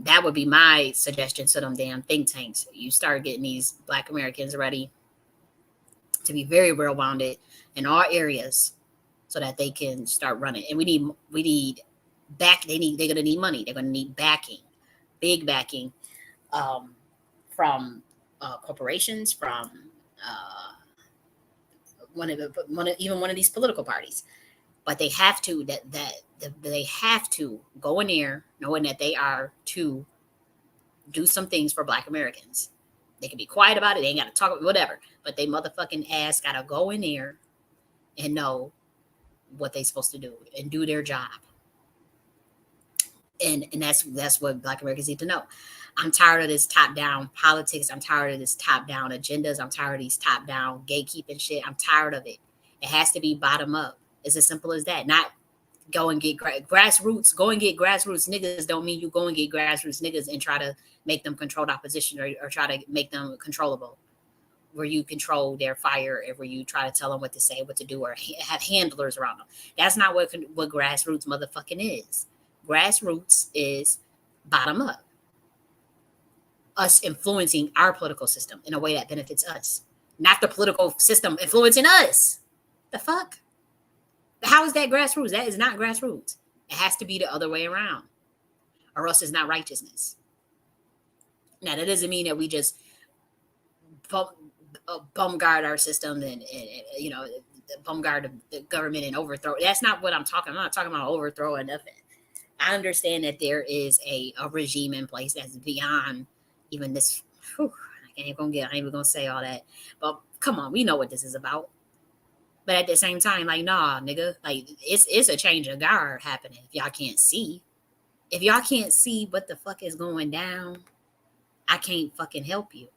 that would be my suggestion to them damn think tanks. You start getting these black Americans ready to be very well-rounded in all areas so that they can start running. And we need back. They're going to need money. They're going to need backing, big backing from corporations, from one of these political parties. But they have to they have to go in there knowing that they are to do some things for black Americans. They can be quiet about it. They ain't got to talk, whatever. But they motherfucking ass got to go in there and know what they're supposed to do and do their job. And that's what black Americans need to know. I'm tired of this top-down politics. I'm tired of this top-down agendas. I'm tired of these top-down gatekeeping shit. I'm tired of it. It has to be bottom up. It's as simple as that. Not go and get grassroots. Go and get grassroots niggas don't mean you go and get grassroots niggas and try to make them control the opposition or try to make them controllable. Where you control their fire and where you try to tell them what to say, what to do, or have handlers around them. That's not what grassroots motherfucking is. Grassroots is bottom up. Us influencing our political system in a way that benefits us. not the political system influencing us. The fuck? How is that grassroots? That is not grassroots. It has to be the other way around, or else it's not righteousness. Now, that doesn't mean that we just bum guard our system and you know, bum guard the government and overthrow. That's not what I'm talking. I'm not talking about overthrow or nothing. I understand that there is a regime in place that's beyond even this. Whew, I ain't even gonna say all that. But come on, we know what this is about. But at the same time, like, nah, nigga, like it's a change of guard happening. If y'all can't see, if y'all can't see what the fuck is going down, I can't fucking help you.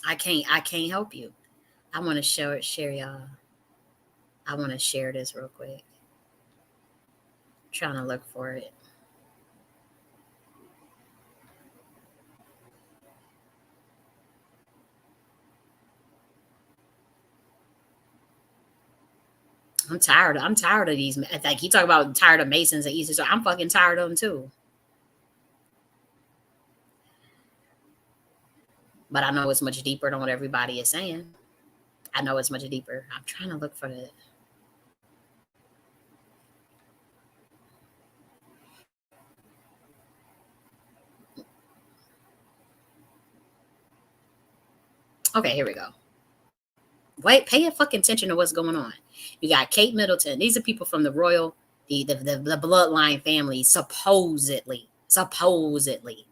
I can't help you. I want to share y'all. I want to share this real quick. Trying to look for it. I'm tired. I'm tired of these. Like, you talk about tired of Masons and Eastern. So I'm fucking tired of them too. But I know it's much deeper than what everybody is saying. I know it's much deeper. I'm trying to look for it. Okay, here we go. Wait, pay fucking attention to what's going on. You got Kate Middleton. These are people from the royal, the bloodline family, supposedly. Supposedly.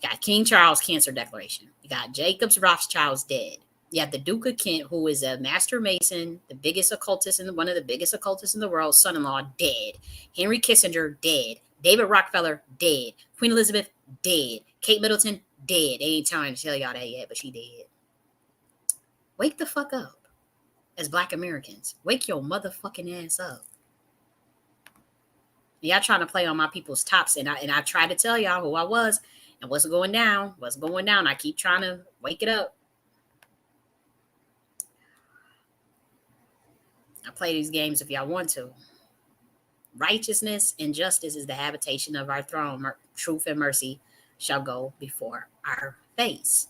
You got King Charles Cancer Declaration. You got Jacob's Rothschild's dead. You have the Duke of Kent, who is a master mason, the biggest occultist one of the biggest occultists in the world, son-in-law, dead. Henry Kissinger, dead. David Rockefeller, dead. Queen Elizabeth, dead. Kate Middleton, dead. They ain't trying to tell y'all that yet, but she dead. Wake the fuck up. As Black Americans, wake your motherfucking ass up. Y'all trying to play on my people's tops, and I tried to tell y'all who I was and what's going down. What's going down? I keep trying to wake it up. I play these games if y'all want to. Righteousness and justice is the habitation of our throne. Truth and mercy shall go before our face.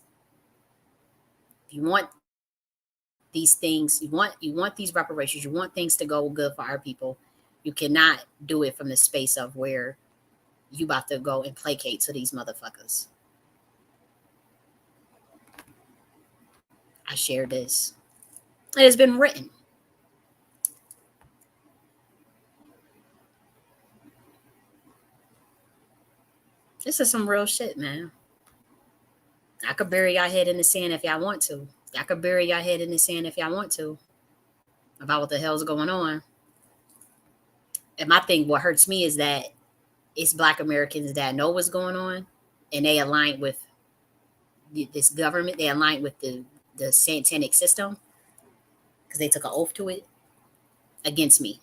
If you want these things, you want these reparations, you want things to go good for our people, you cannot do it from the space of where you about to go and placate to these motherfuckers. I shared this. It has been written. This is some real shit, man. I could bury y'all head in the sand if y'all want to. I could bury y'all head in the sand if y'all want to. About what the hell's going on. And my thing, what hurts me is that it's Black Americans that know what's going on, and they align with this government. They align with the satanic system because they took an oath to it against me.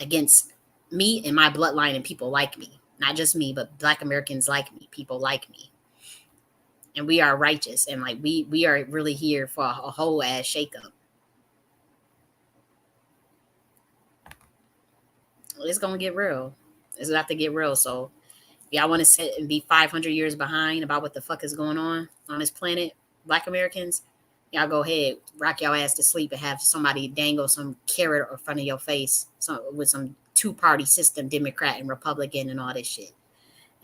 Against me and my bloodline and people like me. Not just me, but Black Americans like me, people like me. And we are righteous, and like we are really here for a whole ass shakeup. It's gonna get real. It's about to get real. So if y'all want to sit and be 500 years behind about what the fuck is going on this planet, Black Americans, y'all go ahead, rock your ass to sleep and have somebody dangle some carrot in front of your face with some two-party system, Democrat and Republican and all this shit.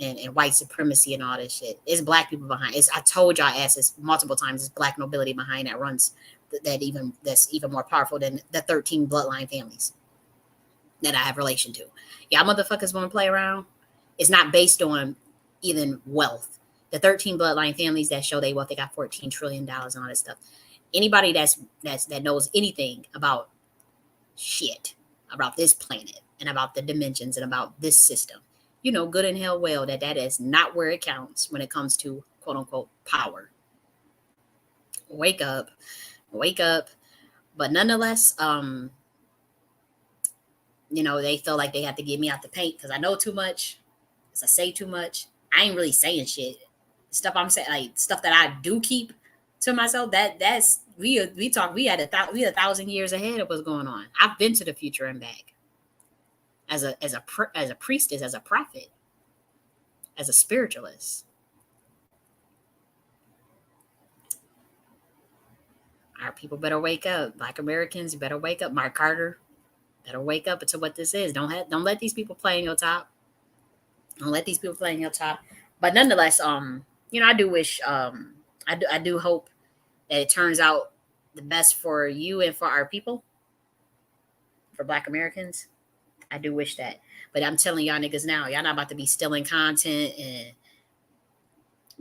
And white supremacy and all this shit. It's Black people behind. I told y'all asses multiple times. It's Black nobility behind that runs that's even more powerful than the 13 bloodline families that I have relation to. Y'all motherfuckers want to play around. It's not based on even wealth. The 13 bloodline families that show they wealth, they got $14 trillion and all this stuff. Anybody that knows anything about shit, about this planet and about the dimensions and about this system, you know good and hell well that is not where it counts when it comes to quote unquote power. Wake up. But nonetheless, they feel like they have to get me out the paint because I know too much, because I say too much. I ain't really saying shit. Stuff I'm saying, like stuff that I do keep to myself. That's we had 1,000 years ahead of what's going on. I've been to the future and back. As a priestess, as a prophet, as a spiritualist. people better wake up. Black Americans, you better wake up. Mark Carter, better wake up to what this is. Don't let these people play in your top. Don't let these people play in your top. But nonetheless, I do wish, I do hope that it turns out the best for you and for our people, for Black Americans. I do wish that. But I'm telling y'all niggas now, y'all not about to be stealing content and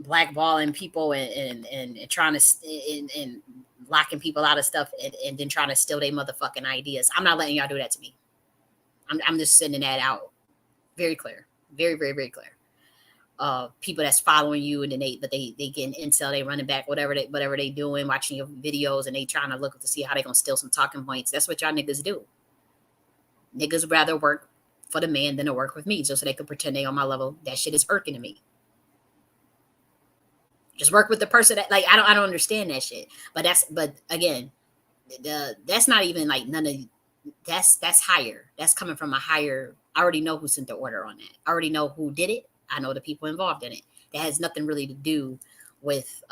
blackballing people and trying to and locking people out of stuff and then trying to steal their motherfucking ideas. I'm not letting y'all do that to me. I'm just sending that out very clear, very very very clear. People that's following you and then they getting intel, they running back whatever they doing, watching your videos and they trying to look to see how they gonna steal some talking points. That's what y'all niggas do. Niggas rather work for the man than to work with me just so they can pretend they on my level. That shit is irking to me. Just work with the person that, like, I don't understand that shit. But again, that's not even like none of that's higher. That's coming from a higher. I already know who sent the order on that. I already know who did it. I know the people involved in it. That has nothing really to do with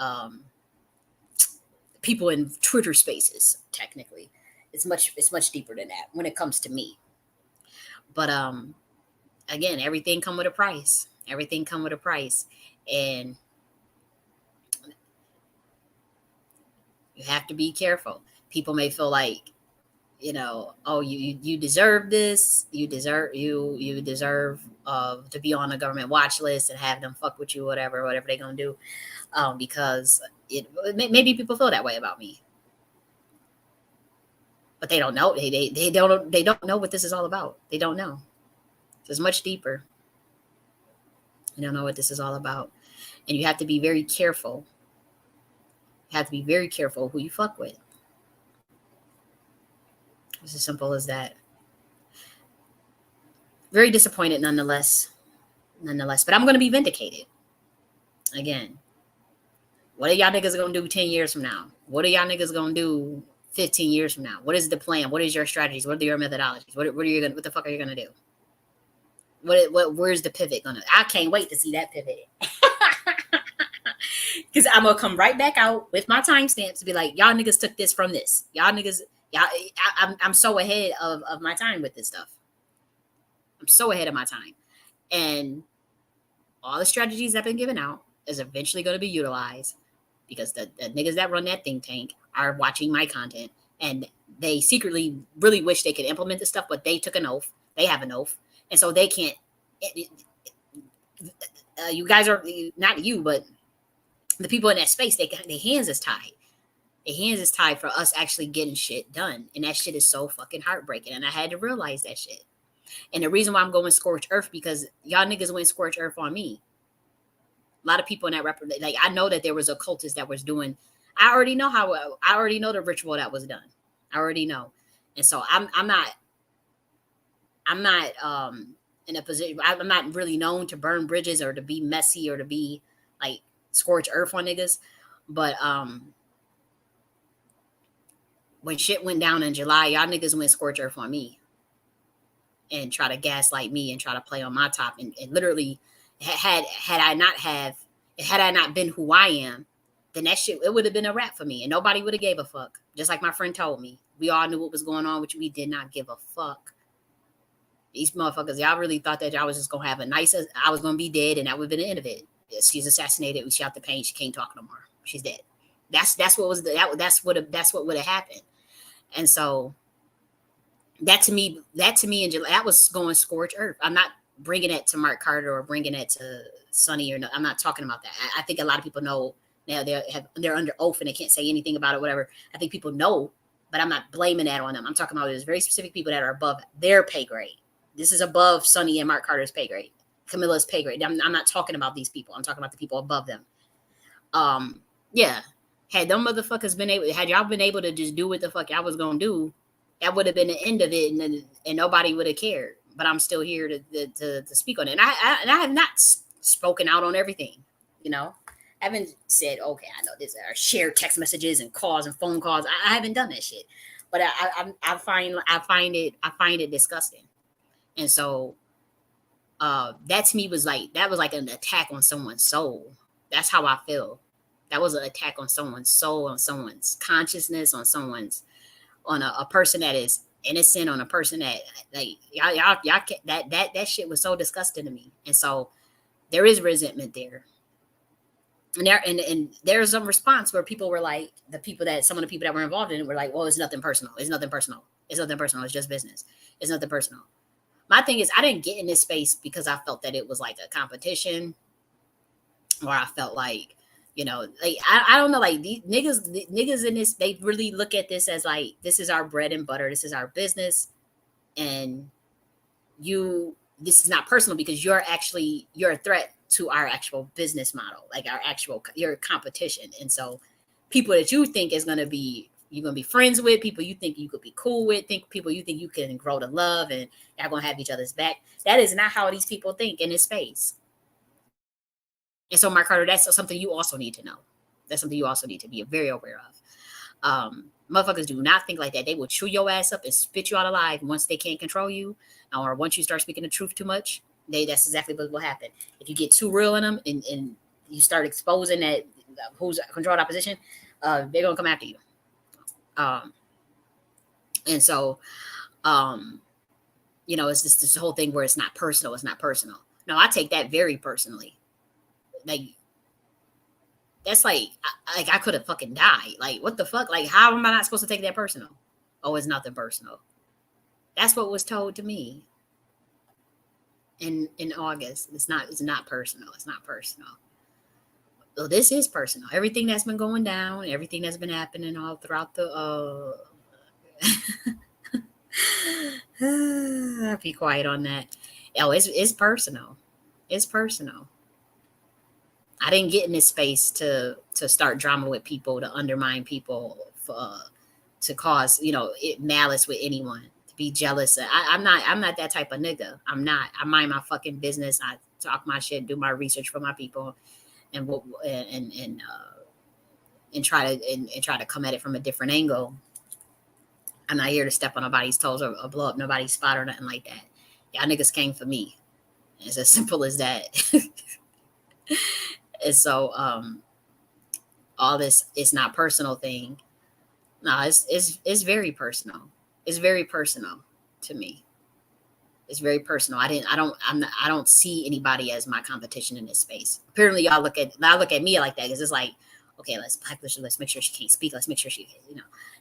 people in Twitter spaces. Technically, it's much deeper than that when it comes to me. But again, everything come with a price. Everything come with a price, and you have to be careful. People may feel like, oh, you deserve this. You deserve to be on a government watch list and have them fuck with you, whatever they're gonna do, because maybe people feel that way about me, but they don't know. They don't know what this is all about. They don't know. It's much deeper. You don't know what this is all about, and you have to be very careful. You have to be very careful who you fuck with. It's as simple as that. Very disappointed nonetheless. But I'm going to be vindicated. Again, what are y'all niggas going to do 10 years from now? What are y'all niggas going to do 15 years from now? What is the plan? What is your strategies? What are your methodologies? What the fuck are you going to do? Where's the pivot going to? I can't wait to see that pivot. Because I'm going to come right back out with my timestamps to be like, y'all niggas took this from this. Y'all niggas, I'm so ahead of my time with this stuff. I'm so ahead of my time. And all the strategies that have been given out is eventually going to be utilized because the niggas that run that think tank are watching my content and they secretly really wish they could implement this stuff, but they took an oath. They have an oath. And so they can't. You guys are, not you, but the people in that space, their hands is tied. Their hands is tied for us actually getting shit done. And that shit is so fucking heartbreaking. And I had to realize that shit. And the reason why I'm going scorched earth, because y'all niggas went scorched earth on me. A lot of people in that like, I know that there was a cultist that was doing, I already know the ritual that was done. I already know. And so I'm not in a position, I'm not really known to burn bridges or to be messy or to be like scorch earth on niggas. But when shit went down in July, y'all niggas went scorch earth on me and try to gaslight me and try to play on my top. And literally, had I not been who I am, then that shit, it would have been a wrap for me and nobody would have gave a fuck. Just like my friend told me, we all knew what was going on, which we did not give a fuck. These motherfuckers, y'all really thought that y'all was just gonna have I was gonna be dead and that would have been the end of it. She's assassinated. We shot the pain. She can't talk no more. She's dead. That's what would have happened. And so that to me in July, that was going scorch earth. I'm not bringing it to Mark Carter or bringing it to Sonny or no. I'm not talking about that. I think a lot of people know now they're under oath and they can't say anything about it, whatever. I think people know, but I'm not blaming that on them. I'm talking about there's very specific people that are above their pay grade. This is above Sonny and Mark Carter's pay grade, Camilla's pay grade. I'm not talking about these people. I'm talking about the people above them. Yeah. Had them motherfuckers had y'all been able to just do what the fuck y'all was gonna do, that would have been the end of it, and nobody would have cared. But I'm still here to speak on it. And I have not spoken out on everything, I haven't said, okay, I know this, or shared text messages and calls and phone calls. I haven't done that shit. But I find it disgusting. And so that to me was like an attack on someone's soul. That's how I feel. That was an attack on someone's soul, on someone's consciousness, on a person that is innocent, on a person that like y'all that shit was so disgusting to me. And so there is resentment there. And there's some response where people were like, some of the people that were involved in it were like, well, it's nothing personal. It's nothing personal. It's nothing personal. It's just business. It's nothing personal. My thing is, I didn't get in this space because I felt that it was like a competition, or I felt like, like I don't know, like these niggas in this, they really look at this as like, this is our bread and butter, this is our business, and this is not personal because you're a threat to our actual business model, like your competition. And so people that you think is you're gonna be friends with, people you think you could be cool with, people you think you can grow to love, and y'all gonna have each other's back. That is not how these people think in this space. And so, Mark Carter, that's something you also need to know. That's something you also need to be very aware of. Motherfuckers do not think like that. They will chew your ass up and spit you out alive once they can't control you, or once you start speaking the truth too much. That's exactly what will happen. If you get too real in them, and you start exposing that who's controlled opposition, they're gonna come after you. And so, it's just this whole thing where it's not personal. It's not personal. No, I take that very personally. Like, that's like I could have fucking died. Like, what the fuck? Like, how am I not supposed to take that personal? Oh, it's nothing personal. That's what was told to me in August. It's not personal. It's not personal. Well, this is personal. Everything that's been going down, everything that's been happening all throughout the I'll be quiet on that. Oh, it's personal. It's personal. I didn't get in this space to start drama with people, to undermine people, to cause malice with anyone, to be jealous. I'm not that type of nigga. I'm not. I mind my fucking business. I talk my shit, do my research for my people, and try to come at it from a different angle. I'm not here to step on nobody's toes or blow up nobody's spot or nothing like that. Y'all niggas came for me. It's as simple as that. And so all this "it's not personal" thing, no, it's very personal. It's very personal to me. It's very personal. I don't see anybody as my competition in this space. Apparently y'all look at me like that, because it's like, okay, let's blacklist her, let's make sure she can't speak, let's make sure she,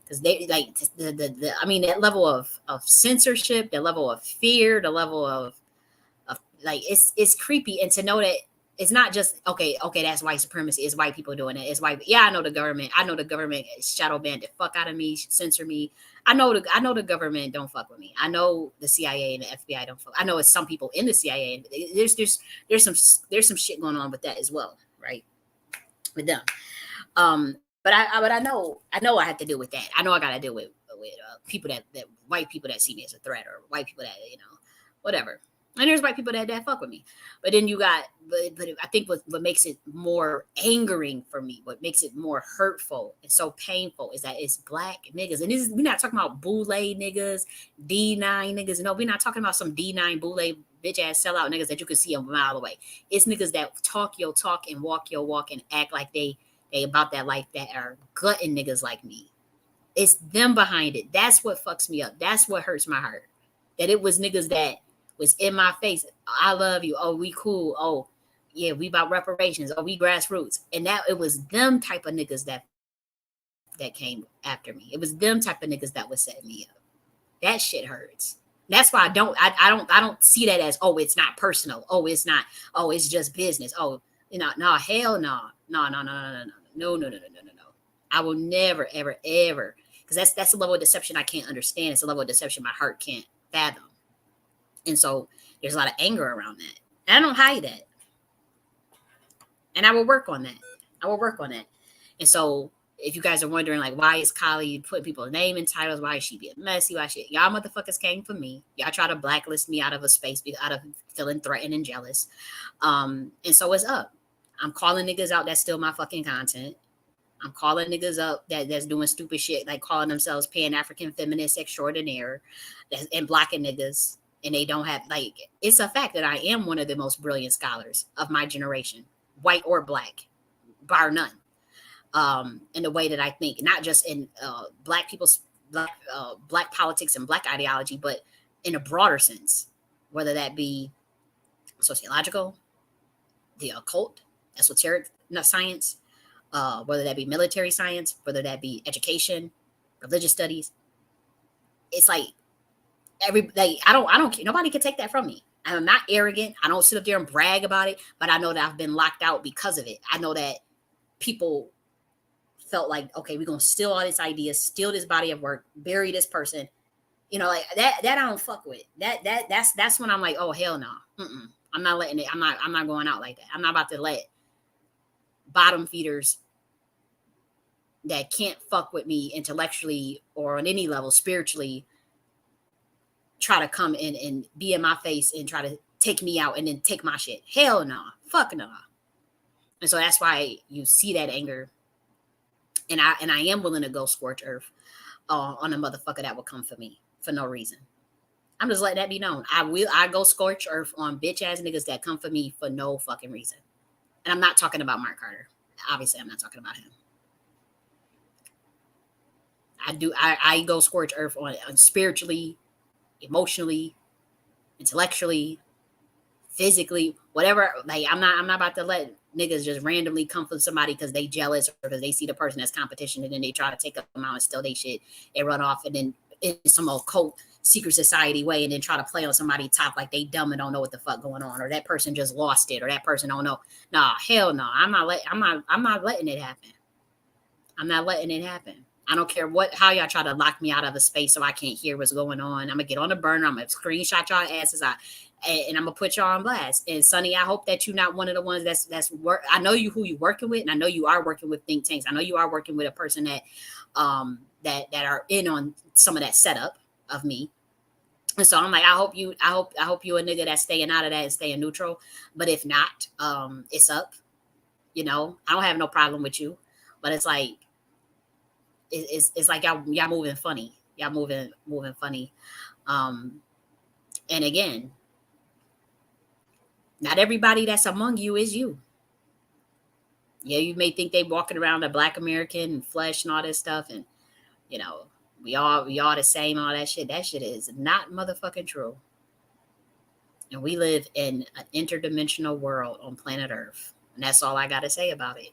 because they like that level of censorship, the level of fear, the level of like, it's creepy. And to know that it's not just okay, that's white supremacy, it's white people doing it, it's white. Yeah, I know the government shadow banned the fuck out of me, censor me. I know the government don't fuck with me. I know the CIA and the FBI don't fuck. I know it's some people in the CIA. There's some shit going on with that as well, right? With them. But I know I have to deal with that. I know I got to deal with people that white people that see me as a threat, or white people that whatever. And there's white people that fuck with me. But then you got, but I think what makes it more angering for me, what makes it more hurtful and so painful, is that it's black niggas. And we're not talking about boule niggas, D9 niggas. No, we're not talking about some D9 boule bitch ass sellout niggas that you can see a mile away. It's niggas that talk your talk and walk your walk and act like they about that life, that are glutton niggas like me. It's them behind it. That's what fucks me up. That's what hurts my heart. That it was niggas that was in my face. I love you. Oh, we cool. Oh, yeah, we about reparations. Oh, we grassroots. And that it was them type of niggas that came after me. It was them type of niggas that was setting me up. That shit hurts. That's why I don't see that as, oh, it's not personal. Oh, it's not. Oh, it's just business. Oh, no, hell no. No. I will never, ever, ever, because that's a level of deception I can't understand. It's a level of deception my heart can't fathom. And so there's a lot of anger around that. And I don't hide that. And I will work on that. And so if you guys are wondering, like, why is Kylie putting people's name in titles? Why is she being messy? Y'all motherfuckers came for me. Y'all try to blacklist me out of a space, out of feeling threatened and jealous. And so it's up. I'm calling niggas out that steal my fucking content. I'm calling niggas up that's doing stupid shit, like calling themselves Pan-African feminist extraordinaire, and blocking niggas. And they don't have, like, it's a fact that I am one of the most brilliant scholars of my generation, white or black, bar none. in the way that I think, not just in black people's black politics and black ideology, but in a broader sense, whether that be sociological, the occult, esoteric science, whether that be military science, whether that be education, religious studies. It's like I don't care. Nobody can take that from me. I'm not arrogant. I don't sit up there and brag about it, but I know that I've been locked out because of it. I know that people felt like, okay, we're gonna steal all this ideas, steal this body of work, bury this person. Like that I don't fuck with. That's when I'm like, oh hell no. I'm not letting it, I'm not going out like that. I'm not about to let bottom feeders that can't fuck with me intellectually or on any level spiritually try to come in and be in my face and try to take me out and then take my shit. Hell no. Fuck no. And so that's why you see that anger. And I am willing to go scorch earth on a motherfucker that will come for me for no reason. I'm just letting that be known. I go scorch earth on bitch ass niggas that come for me for no fucking reason. And I'm not talking about Mark Carter. Obviously, I'm not talking about him. I go scorch earth on spiritually, emotionally, intellectually, physically, whatever. Like I'm not about to let niggas just randomly come for somebody because they jealous or because they see the person as competition and then they try to take them out and steal their shit and run off and then in some occult secret society way and then try to play on somebody's top like they dumb and don't know what the fuck going on, or that person just lost it, or that person don't know. Nah, hell no. I'm not letting it happen. I'm not letting it happen. I don't care how y'all try to lock me out of a space so I can't hear what's going on. I'm gonna get on the burner. I'm gonna screenshot y'all asses out, and I'm gonna put y'all on blast. And Sonny, I hope that you're not one of the ones that's work. I know who you working with, and I know you are working with think tanks. I know you are working with a person that that are in on some of that setup of me. And so I'm like, I hope you a nigga that's staying out of that and staying neutral. But if not, it's up. I don't have no problem with you, but it's like. It's like y'all moving funny. Y'all moving funny. And again, not everybody that's among you is you. Yeah, you may think they walking around a Black American and flesh and all this stuff, and we all the same, all that shit. That shit is not motherfucking true. And we live in an interdimensional world on planet Earth, and that's all I got to say about it.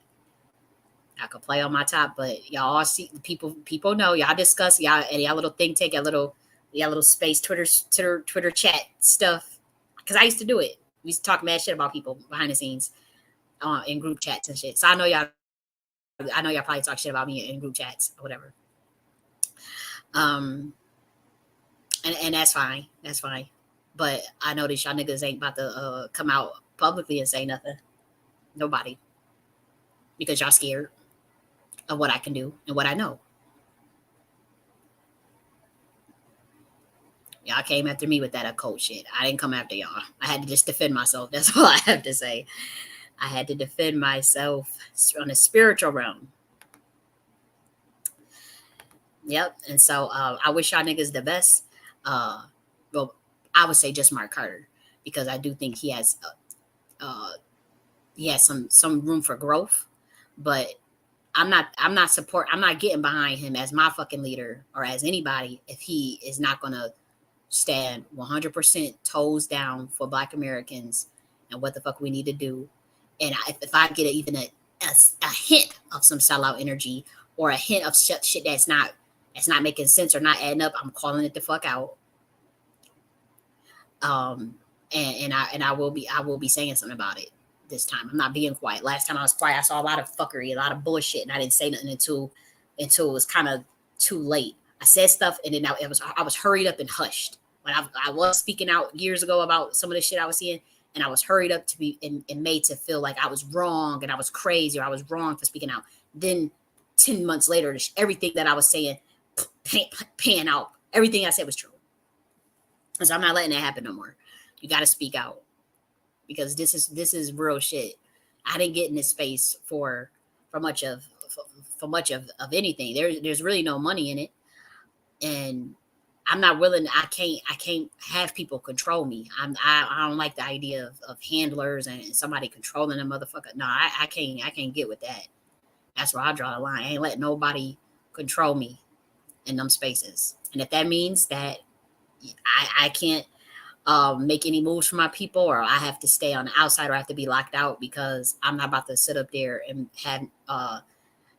I could play on my top, but y'all all see people know y'all discuss y'all and y'all little think tank, y'all little space Twitter chat stuff. Because I used to do it. We used to talk mad shit about people behind the scenes in group chats and shit. So I know y'all probably talk shit about me in group chats or whatever. And that's fine. That's fine. But I know that y'all niggas ain't about to come out publicly and say nothing. Nobody. Because y'all scared of what I can do and what I know. Y'all came after me with that occult shit. I didn't come after y'all. I had to just defend myself. That's all I have to say. I had to defend myself on a spiritual realm. Yep. And so I wish y'all niggas the best. Well, I would say just Mark Carter, because I do think he has some room for growth, but I'm not getting behind him as my fucking leader or as anybody if he is not going to stand 100% toes down for Black Americans and what the fuck we need to do. And if I get even a hint of some sellout energy or a hint of shit that's not making sense or not adding up, I'm calling it the fuck out. And I will be saying something about it this time. I'm not being quiet. Last time I was quiet, I saw a lot of fuckery, a lot of bullshit, and I didn't say nothing until it was kind of too late. I said stuff, and then I was hurried up and hushed. When I was speaking out years ago about some of the shit I was seeing, and I was hurried up to be and made to feel like I was wrong and I was crazy or I was wrong for speaking out. Then 10 months later, everything that I was saying pan out. Everything I said was true. And so I'm not letting that happen no more. You got to speak out, because this is real shit. I didn't get in this space for much of anything. There's really no money in it, and I'm not willing. I can't have people control me. I don't like the idea of handlers and somebody controlling a motherfucker. No, I can't get with that. That's where I draw the line. I ain't let nobody control me in them spaces. And if that means that I can't make any moves for my people, or I have to stay on the outside, or I have to be locked out because I'm not about to sit up there and have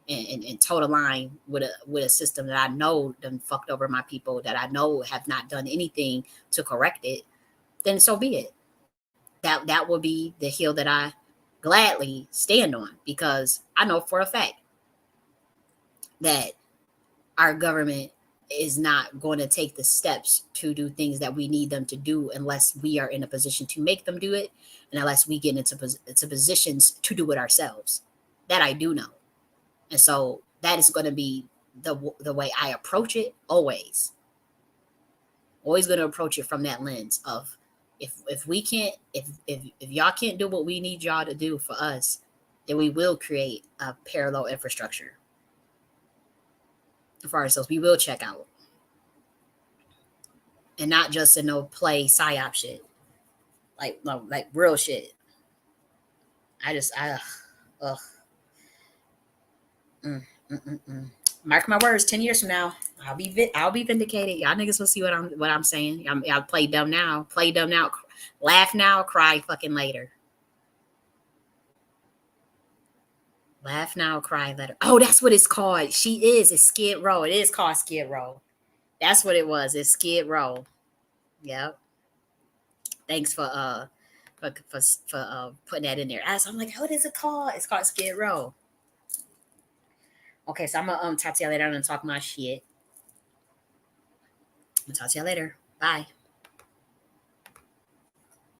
and toe the line with a system that I know done fucked over my people, that I know have not done anything to correct it, then so be it. That will be the hill that I gladly stand on, because I know for a fact that our government is not going to take the steps to do things that we need them to do unless we are in a position to make them do it, and unless we get into positions to do it ourselves. That I do know. And so that is going to be the way I approach it always. Always going to approach it from that lens of, if we can't, if y'all can't do what we need y'all to do for us, then we will create a parallel infrastructure for ourselves. We will check out, and not just in no play psyop shit, like no, like real shit. I ugh, mm, mm, mm, mm. Mark my words. 10 years from now, I'll be vindicated. Y'all niggas will see what I'm saying. Y'all play dumb now. Play dumb now. Laugh now. Cry fucking later. Laugh now. Cry later. Oh, that's what it's called. She is. It's Skid Row. It is called Skid Row. That's what it was. It's Skid Row. Yep. Thanks for putting that in there. I'm like, what is it called? It's called Skid Row. Okay, so I'm gonna talk to y'all later and talk my shit. I'm gonna talk to y'all later. Bye.